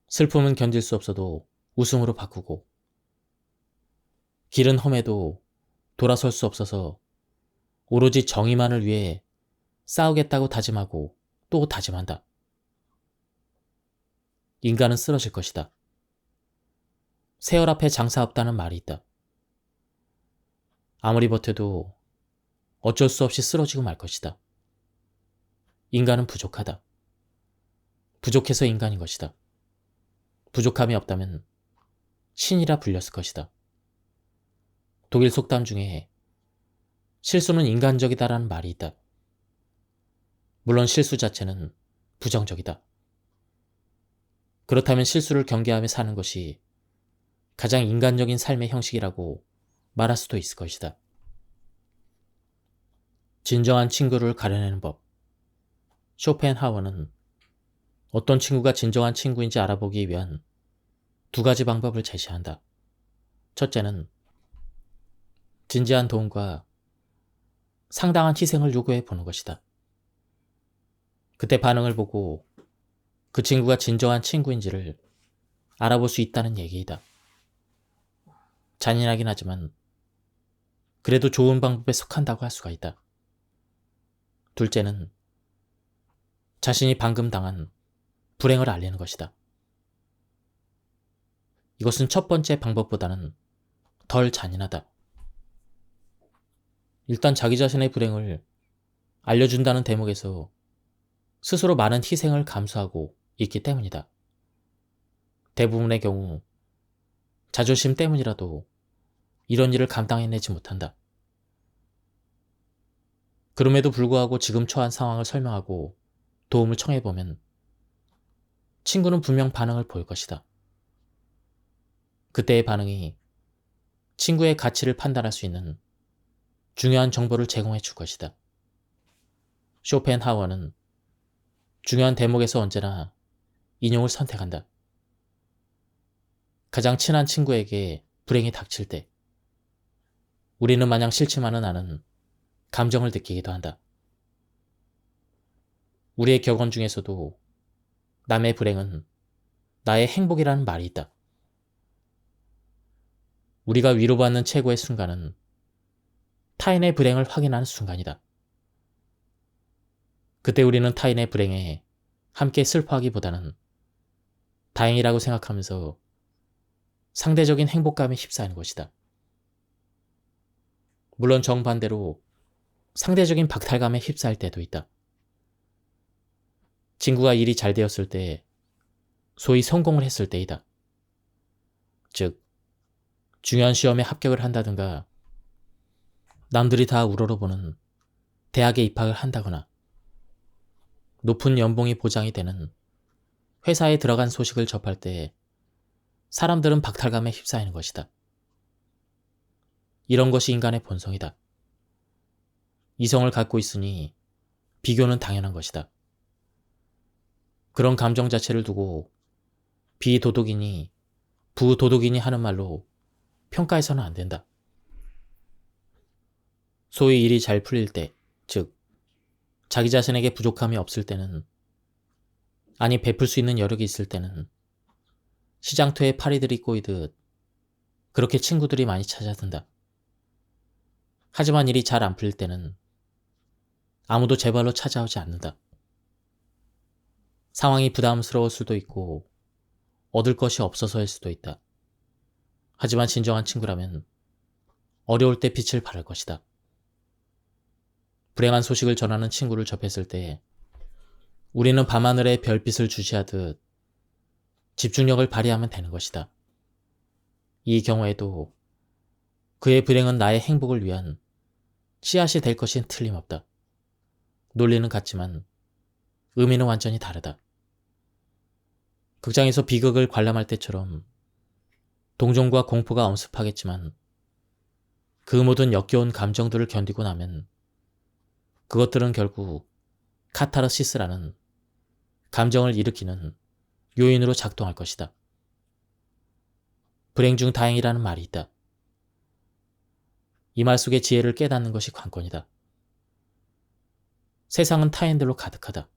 슬픔은 견딜 수 없어도 웃음으로 바꾸고, 길은 험해도 돌아설 수 없어서 오로지 정의만을 위해 싸우겠다고 다짐하고 또 다짐한다. 인간은 쓰러질 것이다. 세월 앞에 장사 없다는 말이 있다. 아무리 버텨도 어쩔 수 없이 쓰러지고 말 것이다. 인간은 부족하다. 부족해서 인간인 것이다. 부족함이 없다면 신이라 불렸을 것이다. 독일 속담 중에 실수는 인간적이다라는 말이 있다. 물론 실수 자체는 부정적이다. 그렇다면 실수를 경계하며 사는 것이 가장 인간적인 삶의 형식이라고 말할 수도 있을 것이다. 진정한 친구를 가려내는 법. 쇼펜하워는 어떤 친구가 진정한 친구인지 알아보기 위한 두 가지 방법을 제시한다. 첫째는 진지한 도움과 상당한 희생을 요구해 보는 것이다. 그때 반응을 보고 그 친구가 진정한 친구인지를 알아볼 수 있다는 얘기이다. 잔인하긴 하지만 그래도 좋은 방법에 속한다고 할 수가 있다. 둘째는 자신이 방금 당한 불행을 알리는 것이다. 이것은 첫 번째 방법보다는 덜 잔인하다. 일단 자기 자신의 불행을 알려준다는 대목에서 스스로 많은 희생을 감수하고 있기 때문이다. 대부분의 경우 자존심 때문이라도 이런 일을 감당해내지 못한다. 그럼에도 불구하고 지금 처한 상황을 설명하고 도움을 청해보면 친구는 분명 반응을 보일 것이다. 그때의 반응이 친구의 가치를 판단할 수 있는 중요한 정보를 제공해 줄 것이다. 쇼펜하워는 중요한 대목에서 언제나 인용을 선택한다. 가장 친한 친구에게 불행이 닥칠 때 우리는 마냥 싫지만은 않은 감정을 느끼기도 한다. 우리의 격언 중에서도 남의 불행은 나의 행복이라는 말이 있다. 우리가 위로받는 최고의 순간은 타인의 불행을 확인하는 순간이다. 그때 우리는 타인의 불행에 함께 슬퍼하기보다는 다행이라고 생각하면서 상대적인 행복감에 휩싸이는 것이다. 물론 정반대로 상대적인 박탈감에 휩싸일 때도 있다. 친구가 일이 잘 되었을 때, 소위 성공을 했을 때이다. 즉, 중요한 시험에 합격을 한다든가 남들이 다 우러러보는 대학에 입학을 한다거나 높은 연봉이 보장이 되는 회사에 들어간 소식을 접할 때 사람들은 박탈감에 휩싸이는 것이다. 이런 것이 인간의 본성이다. 이성을 갖고 있으니 비교는 당연한 것이다. 그런 감정 자체를 두고 비도덕이니 부도덕이니 하는 말로 평가해서는 안 된다. 소위 일이 잘 풀릴 때, 즉 자기 자신에게 부족함이 없을 때는, 아니 베풀 수 있는 여력이 있을 때는 시장터에 파리들이 꼬이듯 그렇게 친구들이 많이 찾아든다. 하지만 일이 잘 안 풀릴 때는 아무도 제 발로 찾아오지 않는다. 상황이 부담스러울 수도 있고 얻을 것이 없어서일 수도 있다. 하지만 진정한 친구라면 어려울 때 빛을 발할 것이다. 불행한 소식을 전하는 친구를 접했을 때 우리는 밤하늘에 별빛을 주시하듯 집중력을 발휘하면 되는 것이다. 이 경우에도 그의 불행은 나의 행복을 위한 씨앗이 될 것이 틀림없다. 논리는 같지만 의미는 완전히 다르다. 극장에서 비극을 관람할 때처럼 동정과 공포가 엄습하겠지만 그 모든 역겨운 감정들을 견디고 나면 그것들은 결국 카타르시스라는 감정을 일으키는 요인으로 작동할 것이다. 불행 중 다행이라는 말이 있다. 이 말 속의 지혜를 깨닫는 것이 관건이다. 세상은 타인들로 가득하다.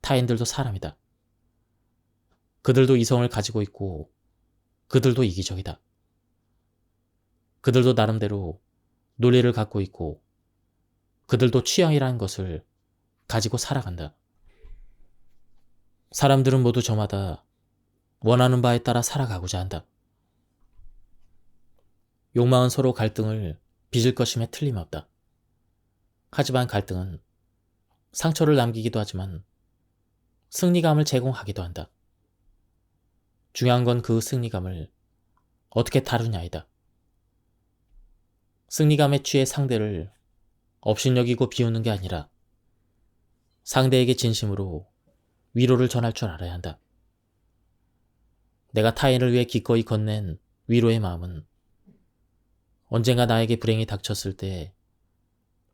타인들도 사람이다. 그들도 이성을 가지고 있고 그들도 이기적이다. 그들도 나름대로 논리를 갖고 있고 그들도 취향이라는 것을 가지고 살아간다. 사람들은 모두 저마다 원하는 바에 따라 살아가고자 한다. 욕망은 서로 갈등을 빚을 것임에 틀림없다. 하지만 갈등은 상처를 남기기도 하지만 승리감을 제공하기도 한다. 중요한 건 그 승리감을 어떻게 다루냐이다. 승리감에 취해 상대를 업신여기고 비우는 게 아니라 상대에게 진심으로 위로를 전할 줄 알아야 한다. 내가 타인을 위해 기꺼이 건넨 위로의 마음은 언젠가 나에게 불행이 닥쳤을 때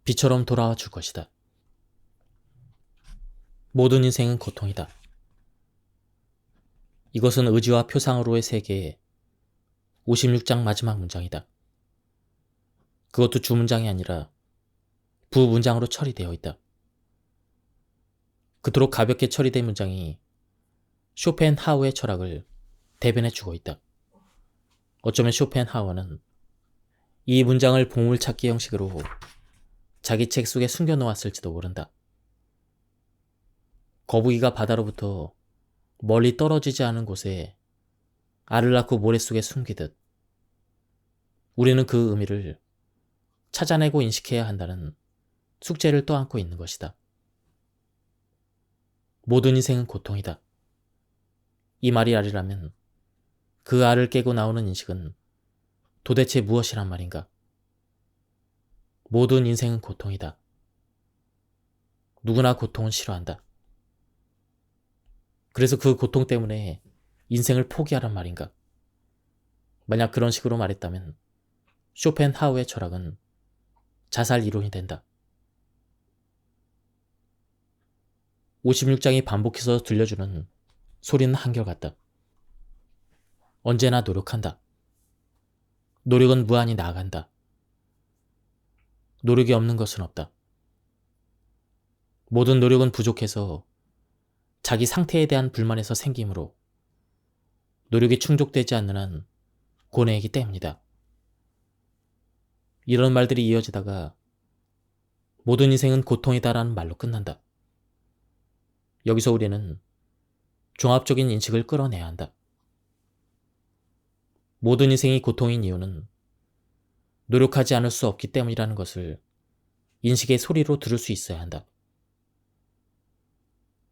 비처럼 돌아와 줄 것이다. 모든 인생은 고통이다. 이것은 의지와 표상으로의 세계의 56장 마지막 문장이다. 그것도 주문장이 아니라 부문장으로 처리되어 있다. 그토록 가볍게 처리된 문장이 쇼펜하우의 철학을 대변해 주고 있다. 어쩌면 쇼펜하우는 이 문장을 보물찾기 형식으로 자기 책 속에 숨겨놓았을지도 모른다. 거북이가 바다로부터 멀리 떨어지지 않은 곳에 알을 낳고 모래 속에 숨기듯 우리는 그 의미를 찾아내고 인식해야 한다는 숙제를 떠안고 있는 것이다. 모든 인생은 고통이다. 이 말이 알이라면 그 알을 깨고 나오는 인식은 도대체 무엇이란 말인가? 모든 인생은 고통이다. 누구나 고통은 싫어한다. 그래서 그 고통 때문에 인생을 포기하란 말인가? 만약 그런 식으로 말했다면 쇼펜하우의 철학은 자살 이론이 된다. 56장이 반복해서 들려주는 소리는 한결같다. 언제나 노력한다. 노력은 무한히 나아간다. 노력이 없는 것은 없다. 모든 노력은 부족해서 자기 상태에 대한 불만에서 생기므로 노력이 충족되지 않는 한 고뇌이기 때문이다. 이런 말들이 이어지다가 모든 인생은 고통이다라는 말로 끝난다. 여기서 우리는 종합적인 인식을 끌어내야 한다. 모든 인생이 고통인 이유는 노력하지 않을 수 없기 때문이라는 것을 인식의 소리로 들을 수 있어야 한다.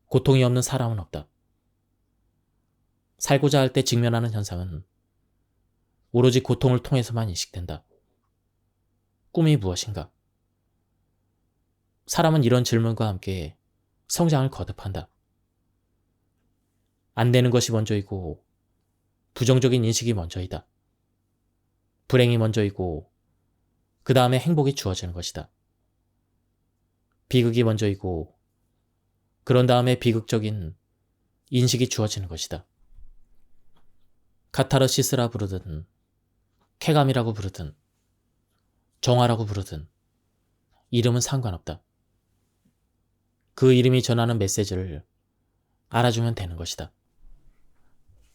고통이 없는 사람은 없다. 살고자 할 때 직면하는 현상은 오로지 고통을 통해서만 인식된다. 꿈이 무엇인가? 사람은 이런 질문과 함께 성장을 거듭한다. 안 되는 것이 먼저이고 부정적인 인식이 먼저이다. 불행이 먼저이고 그 다음에 행복이 주어지는 것이다. 비극이 먼저이고 그런 다음에 비극적인 인식이 주어지는 것이다. 카타르시스라 부르든 쾌감이라고 부르든 정화라고 부르든 이름은 상관없다. 그 이름이 전하는 메시지를 알아주면 되는 것이다.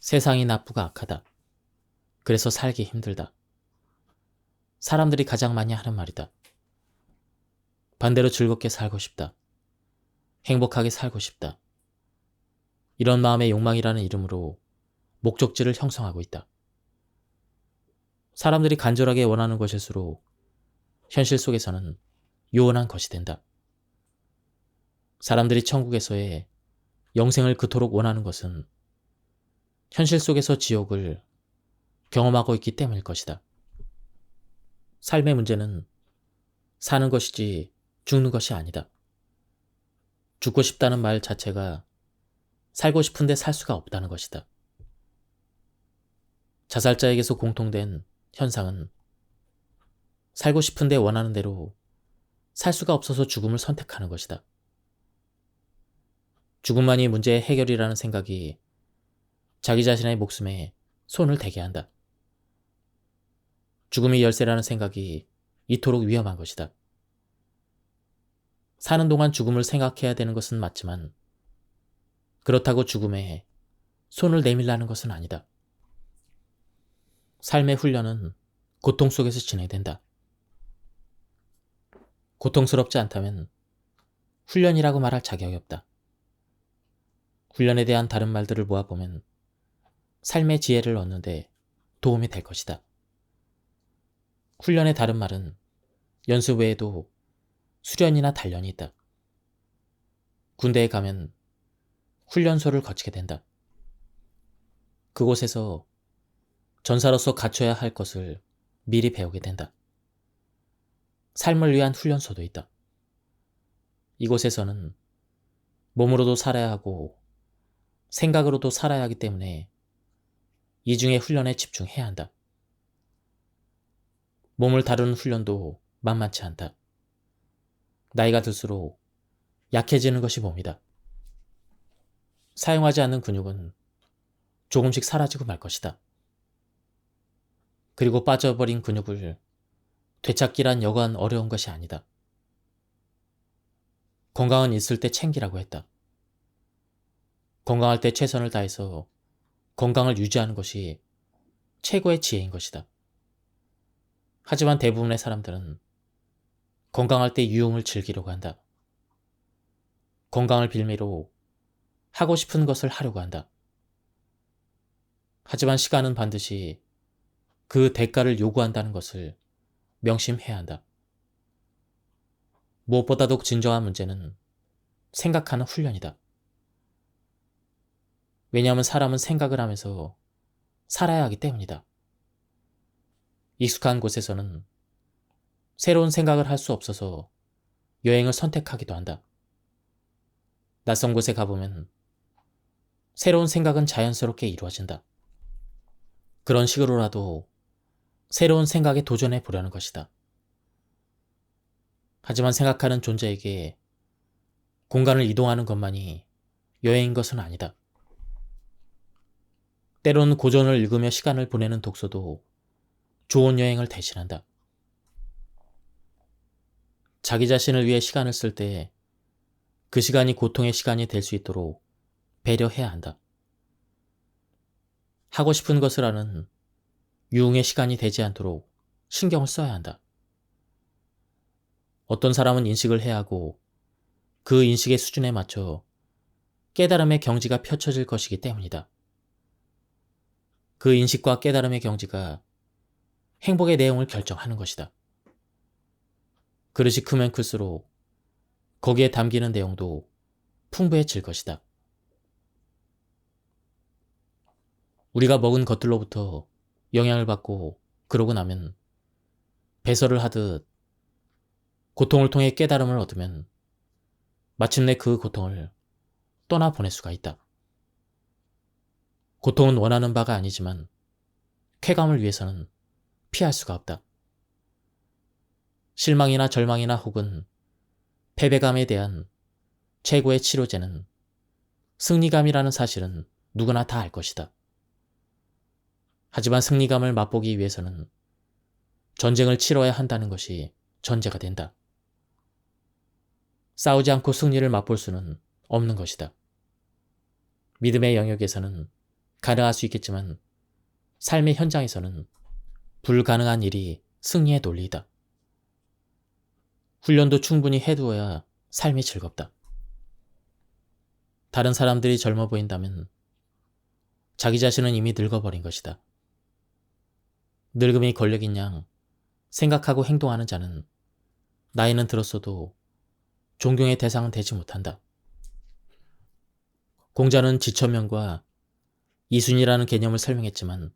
세상이 나쁘고 악하다. 그래서 살기 힘들다. 사람들이 가장 많이 하는 말이다. 반대로 즐겁게 살고 싶다. 행복하게 살고 싶다. 이런 마음의 욕망이라는 이름으로 목적지를 형성하고 있다. 사람들이 간절하게 원하는 것일수록 현실 속에서는 요원한 것이 된다. 사람들이 천국에서의 영생을 그토록 원하는 것은 현실 속에서 지옥을 경험하고 있기 때문일 것이다. 삶의 문제는 사는 것이지 죽는 것이 아니다. 죽고 싶다는 말 자체가 살고 싶은데 살 수가 없다는 것이다. 자살자에게서 공통된 현상은 살고 싶은데 원하는 대로 살 수가 없어서 죽음을 선택하는 것이다. 죽음만이 문제의 해결이라는 생각이 자기 자신의 목숨에 손을 대게 한다. 죽음이 열쇠라는 생각이 이토록 위험한 것이다. 사는 동안 죽음을 생각해야 되는 것은 맞지만 그렇다고 죽음에 손을 내밀라는 것은 아니다. 삶의 훈련은 고통 속에서 진행된다. 고통스럽지 않다면 훈련이라고 말할 자격이 없다. 훈련에 대한 다른 말들을 모아보면 삶의 지혜를 얻는데 도움이 될 것이다. 훈련의 다른 말은 연수 외에도 수련이나 단련이 있다. 군대에 가면 훈련소를 거치게 된다. 그곳에서 전사로서 갖춰야 할 것을 미리 배우게 된다. 삶을 위한 훈련소도 있다. 이곳에서는 몸으로도 살아야 하고 생각으로도 살아야 하기 때문에 이중의 훈련에 집중해야 한다. 몸을 다루는 훈련도 만만치 않다. 나이가 들수록 약해지는 것이 몸이다. 사용하지 않는 근육은 조금씩 사라지고 말 것이다. 그리고 빠져버린 근육을 되찾기란 여간 어려운 것이 아니다. 건강은 있을 때 챙기라고 했다. 건강할 때 최선을 다해서 건강을 유지하는 것이 최고의 지혜인 것이다. 하지만 대부분의 사람들은 건강할 때 유흥을 즐기려고 한다. 건강을 빌미로 하고 싶은 것을 하려고 한다. 하지만 시간은 반드시 그 대가를 요구한다는 것을 명심해야 한다. 무엇보다도 진정한 문제는 생각하는 훈련이다. 왜냐하면 사람은 생각을 하면서 살아야 하기 때문이다. 익숙한 곳에서는 새로운 생각을 할 수 없어서 여행을 선택하기도 한다. 낯선 곳에 가보면 새로운 생각은 자연스럽게 이루어진다. 그런 식으로라도 새로운 생각에 도전해 보려는 것이다. 하지만 생각하는 존재에게 공간을 이동하는 것만이 여행인 것은 아니다. 때로는 고전을 읽으며 시간을 보내는 독서도 좋은 여행을 대신한다. 자기 자신을 위해 시간을 쓸 때 그 시간이 고통의 시간이 될 수 있도록 배려해야 한다. 하고 싶은 것을 하는 유흥의 시간이 되지 않도록 신경을 써야 한다. 어떤 사람은 인식을 해야 하고 그 인식의 수준에 맞춰 깨달음의 경지가 펼쳐질 것이기 때문이다. 그 인식과 깨달음의 경지가 행복의 내용을 결정하는 것이다. 그릇이 크면 클수록 거기에 담기는 내용도 풍부해질 것이다. 우리가 먹은 것들로부터 영향을 받고 그러고 나면 배설을 하듯 고통을 통해 깨달음을 얻으면 마침내 그 고통을 떠나보낼 수가 있다. 고통은 원하는 바가 아니지만 쾌감을 위해서는 피할 수가 없다. 실망이나 절망이나 혹은 패배감에 대한 최고의 치료제는 승리감이라는 사실은 누구나 다 알 것이다. 하지만 승리감을 맛보기 위해서는 전쟁을 치러야 한다는 것이 전제가 된다. 싸우지 않고 승리를 맛볼 수는 없는 것이다. 믿음의 영역에서는 가능할 수 있겠지만 삶의 현장에서는 불가능한 일이 승리의 논리이다. 훈련도 충분히 해두어야 삶이 즐겁다. 다른 사람들이 젊어 보인다면 자기 자신은 이미 늙어버린 것이다. 늙음이 권력인 양 생각하고 행동하는 자는 나이는 들었어도 존경의 대상은 되지 못한다. 공자는 지천명과 이순이라는 개념을 설명했지만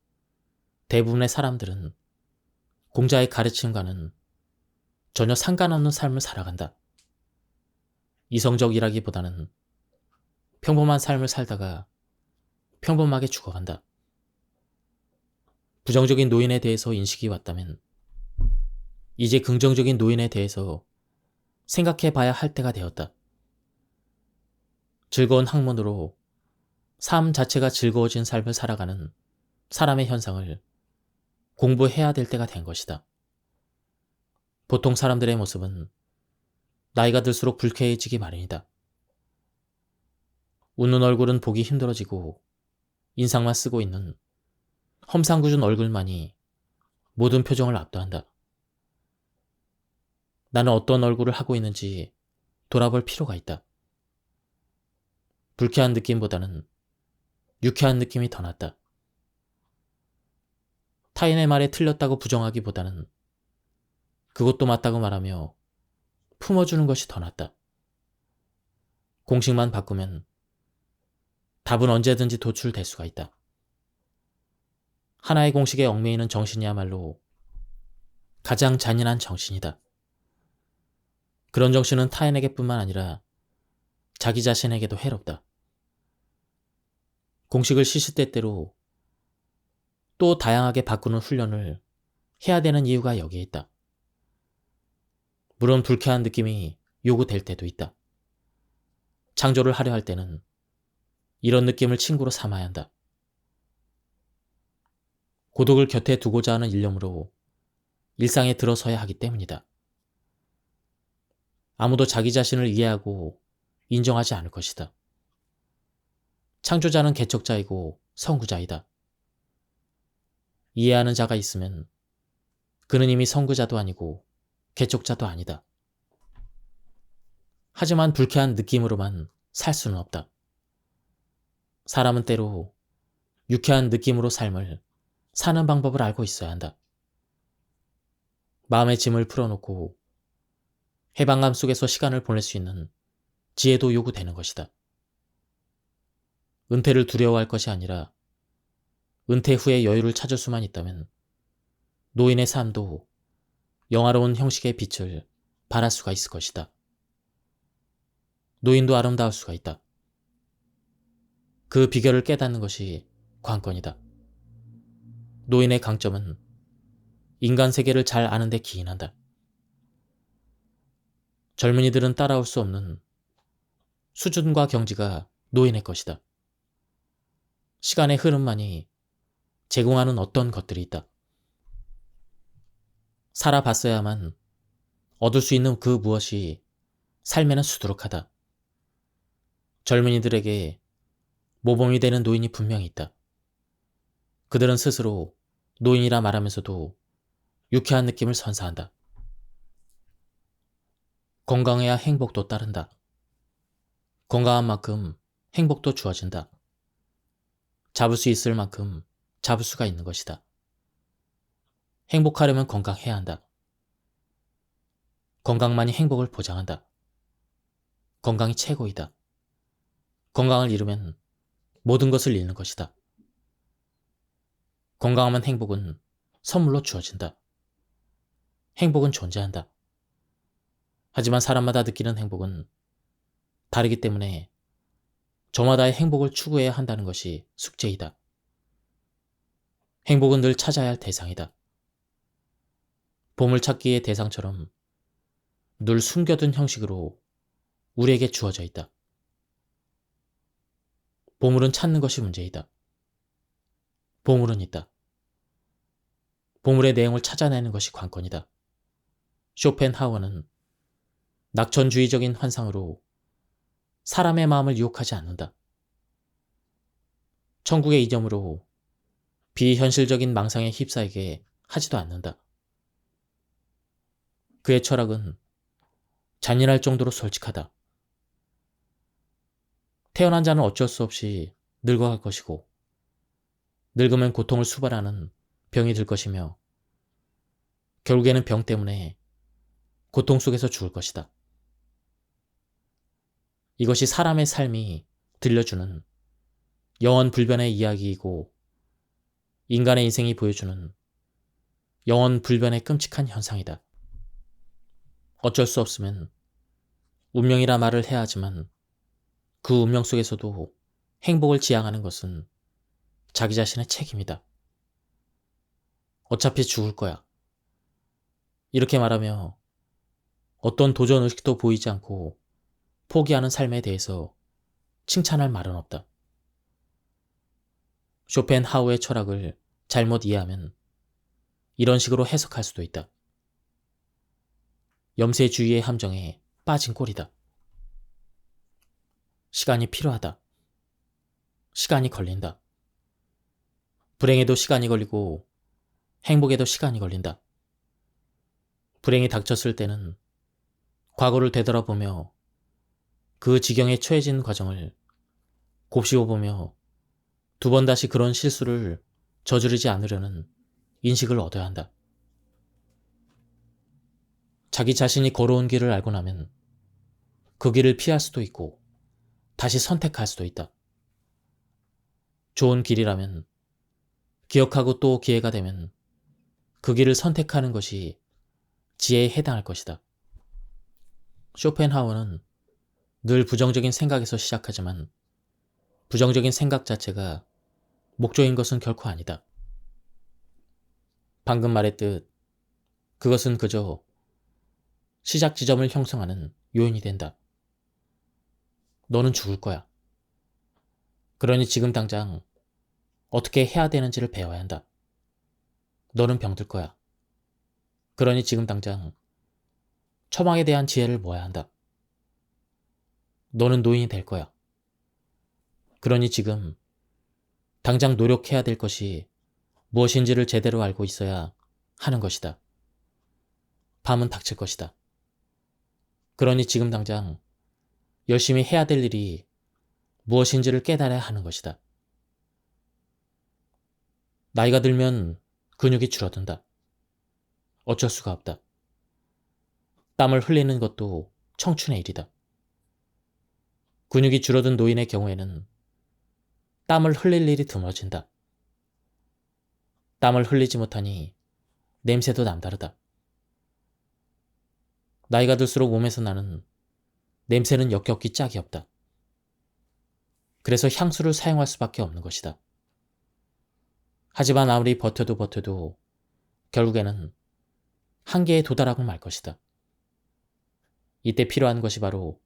대부분의 사람들은 공자의 가르침과는 전혀 상관없는 삶을 살아간다. 이성적이라기보다는 평범한 삶을 살다가 평범하게 죽어간다. 부정적인 노인에 대해서 인식이 왔다면 이제 긍정적인 노인에 대해서 생각해 봐야 할 때가 되었다. 즐거운 학문으로 삶 자체가 즐거워진 삶을 살아가는 사람의 현상을 공부해야 될 때가 된 것이다. 보통 사람들의 모습은 나이가 들수록 불쾌해지기 마련이다. 웃는 얼굴은 보기 힘들어지고 인상만 쓰고 있는 험상궂은 얼굴만이 모든 표정을 압도한다. 나는 어떤 얼굴을 하고 있는지 돌아볼 필요가 있다. 불쾌한 느낌보다는 유쾌한 느낌이 더 낫다. 타인의 말에 틀렸다고 부정하기보다는 그것도 맞다고 말하며 품어주는 것이 더 낫다. 공식만 바꾸면 답은 언제든지 도출될 수가 있다. 하나의 공식에 얽매이는 정신이야말로 가장 잔인한 정신이다. 그런 정신은 타인에게뿐만 아니라 자기 자신에게도 해롭다. 공식을 시시때때로 또 다양하게 바꾸는 훈련을 해야 되는 이유가 여기에 있다. 물론 불쾌한 느낌이 요구될 때도 있다. 창조를 하려 할 때는 이런 느낌을 친구로 삼아야 한다. 고독을 곁에 두고자 하는 일념으로 일상에 들어서야 하기 때문이다. 아무도 자기 자신을 이해하고 인정하지 않을 것이다. 창조자는 개척자이고 선구자이다. 이해하는 자가 있으면 그는 이미 선구자도 아니고 개척자도 아니다. 하지만 불쾌한 느낌으로만 살 수는 없다. 사람은 때로 유쾌한 느낌으로 삶을 사는 방법을 알고 있어야 한다. 마음의 짐을 풀어놓고 해방감 속에서 시간을 보낼 수 있는 지혜도 요구되는 것이다. 은퇴를 두려워할 것이 아니라 은퇴 후에 여유를 찾을 수만 있다면 노인의 삶도 영화로운 형식의 빛을 발할 수가 있을 것이다. 노인도 아름다울 수가 있다. 그 비결을 깨닫는 것이 관건이다. 노인의 강점은 인간 세계를 잘 아는 데 기인한다. 젊은이들은 따라올 수 없는 수준과 경지가 노인의 것이다. 시간의 흐름만이 제공하는 어떤 것들이 있다. 살아봤어야만 얻을 수 있는 그 무엇이 삶에는 수두룩하다. 젊은이들에게 모범이 되는 노인이 분명히 있다. 그들은 스스로 노인이라 말하면서도 유쾌한 느낌을 선사한다. 건강해야 행복도 따른다. 건강한 만큼 행복도 주어진다. 잡을 수 있을 만큼 잡을 수가 있는 것이다. 행복하려면 건강해야 한다. 건강만이 행복을 보장한다. 건강이 최고이다. 건강을 잃으면 모든 것을 잃는 것이다. 건강하면 행복은 선물로 주어진다. 행복은 존재한다. 하지만 사람마다 느끼는 행복은 다르기 때문에 저마다의 행복을 추구해야 한다는 것이 숙제이다. 행복은 늘 찾아야 할 대상이다. 보물찾기의 대상처럼 늘 숨겨둔 형식으로 우리에게 주어져 있다. 보물은 찾는 것이 문제이다. 보물은 있다. 보물의 내용을 찾아내는 것이 관건이다. 쇼펜하우어는 낙천주의적인 환상으로 사람의 마음을 유혹하지 않는다. 천국의 이념으로 비현실적인 망상에 휩싸이게 하지도 않는다. 그의 철학은 잔인할 정도로 솔직하다. 태어난 자는 어쩔 수 없이 늙어갈 것이고 늙으면 고통을 수발하는 병이 들 것이며 결국에는 병 때문에 고통 속에서 죽을 것이다. 이것이 사람의 삶이 들려주는 영원 불변의 이야기이고 인간의 인생이 보여주는 영원 불변의 끔찍한 현상이다. 어쩔 수 없으면 운명이라 말을 해야 하지만 그 운명 속에서도 행복을 지향하는 것은 자기 자신의 책임이다. 어차피 죽을 거야. 이렇게 말하며 어떤 도전 의식도 보이지 않고 포기하는 삶에 대해서 칭찬할 말은 없다. 쇼펜하우어의 철학을 잘못 이해하면 이런 식으로 해석할 수도 있다. 염세주의의 함정에 빠진 꼴이다. 시간이 필요하다. 시간이 걸린다. 불행에도 시간이 걸리고 행복에도 시간이 걸린다. 불행이 닥쳤을 때는 과거를 되돌아보며 그 지경에 처해진 과정을 곱씹어보며 두 번 다시 그런 실수를 저지르지 않으려는 인식을 얻어야 한다. 자기 자신이 걸어온 길을 알고 나면 그 길을 피할 수도 있고 다시 선택할 수도 있다. 좋은 길이라면 기억하고 또 기회가 되면 그 길을 선택하는 것이 지혜에 해당할 것이다. 쇼펜하우어는 늘 부정적인 생각에서 시작하지만 부정적인 생각 자체가 목적인 것은 결코 아니다. 방금 말했듯 그것은 그저 시작 지점을 형성하는 요인이 된다. 너는 죽을 거야. 그러니 지금 당장 어떻게 해야 되는지를 배워야 한다. 너는 병들 거야. 그러니 지금 당장 처방에 대한 지혜를 모아야 한다. 너는 노인이 될 거야. 그러니 지금 당장 노력해야 될 것이 무엇인지를 제대로 알고 있어야 하는 것이다. 밤은 닥칠 것이다. 그러니 지금 당장 열심히 해야 될 일이 무엇인지를 깨달아야 하는 것이다. 나이가 들면 근육이 줄어든다. 어쩔 수가 없다. 땀을 흘리는 것도 청춘의 일이다. 근육이 줄어든 노인의 경우에는 땀을 흘릴 일이 드물어진다. 땀을 흘리지 못하니 냄새도 남다르다. 나이가 들수록 몸에서 나는 냄새는 역겹기 짝이 없다. 그래서 향수를 사용할 수밖에 없는 것이다. 하지만 아무리 버텨도 결국에는 한계에 도달하고 말 것이다. 이때 필요한 것이 바로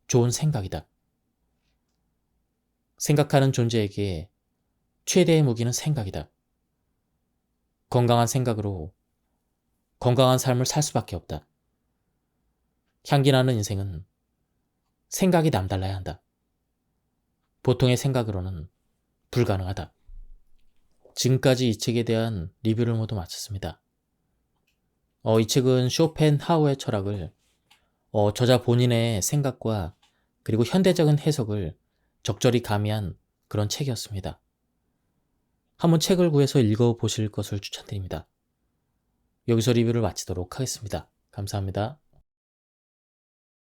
좋은 생각이다. 생각하는 존재에게 최대의 무기는 생각이다. 건강한 생각으로 건강한 삶을 살 수밖에 없다. 향기나는 인생은 생각이 남달라야 한다. 보통의 생각으로는 불가능하다. 지금까지 이 책에 대한 리뷰를 모두 마쳤습니다. 이 책은 쇼펜하우어의 철학을 저자 본인의 생각과 그리고 현대적인 해석을 적절히 가미한 그런 책이었습니다. 한번 책을 구해서 읽어보실 것을 추천드립니다. 여기서 리뷰를 마치도록 하겠습니다. 감사합니다.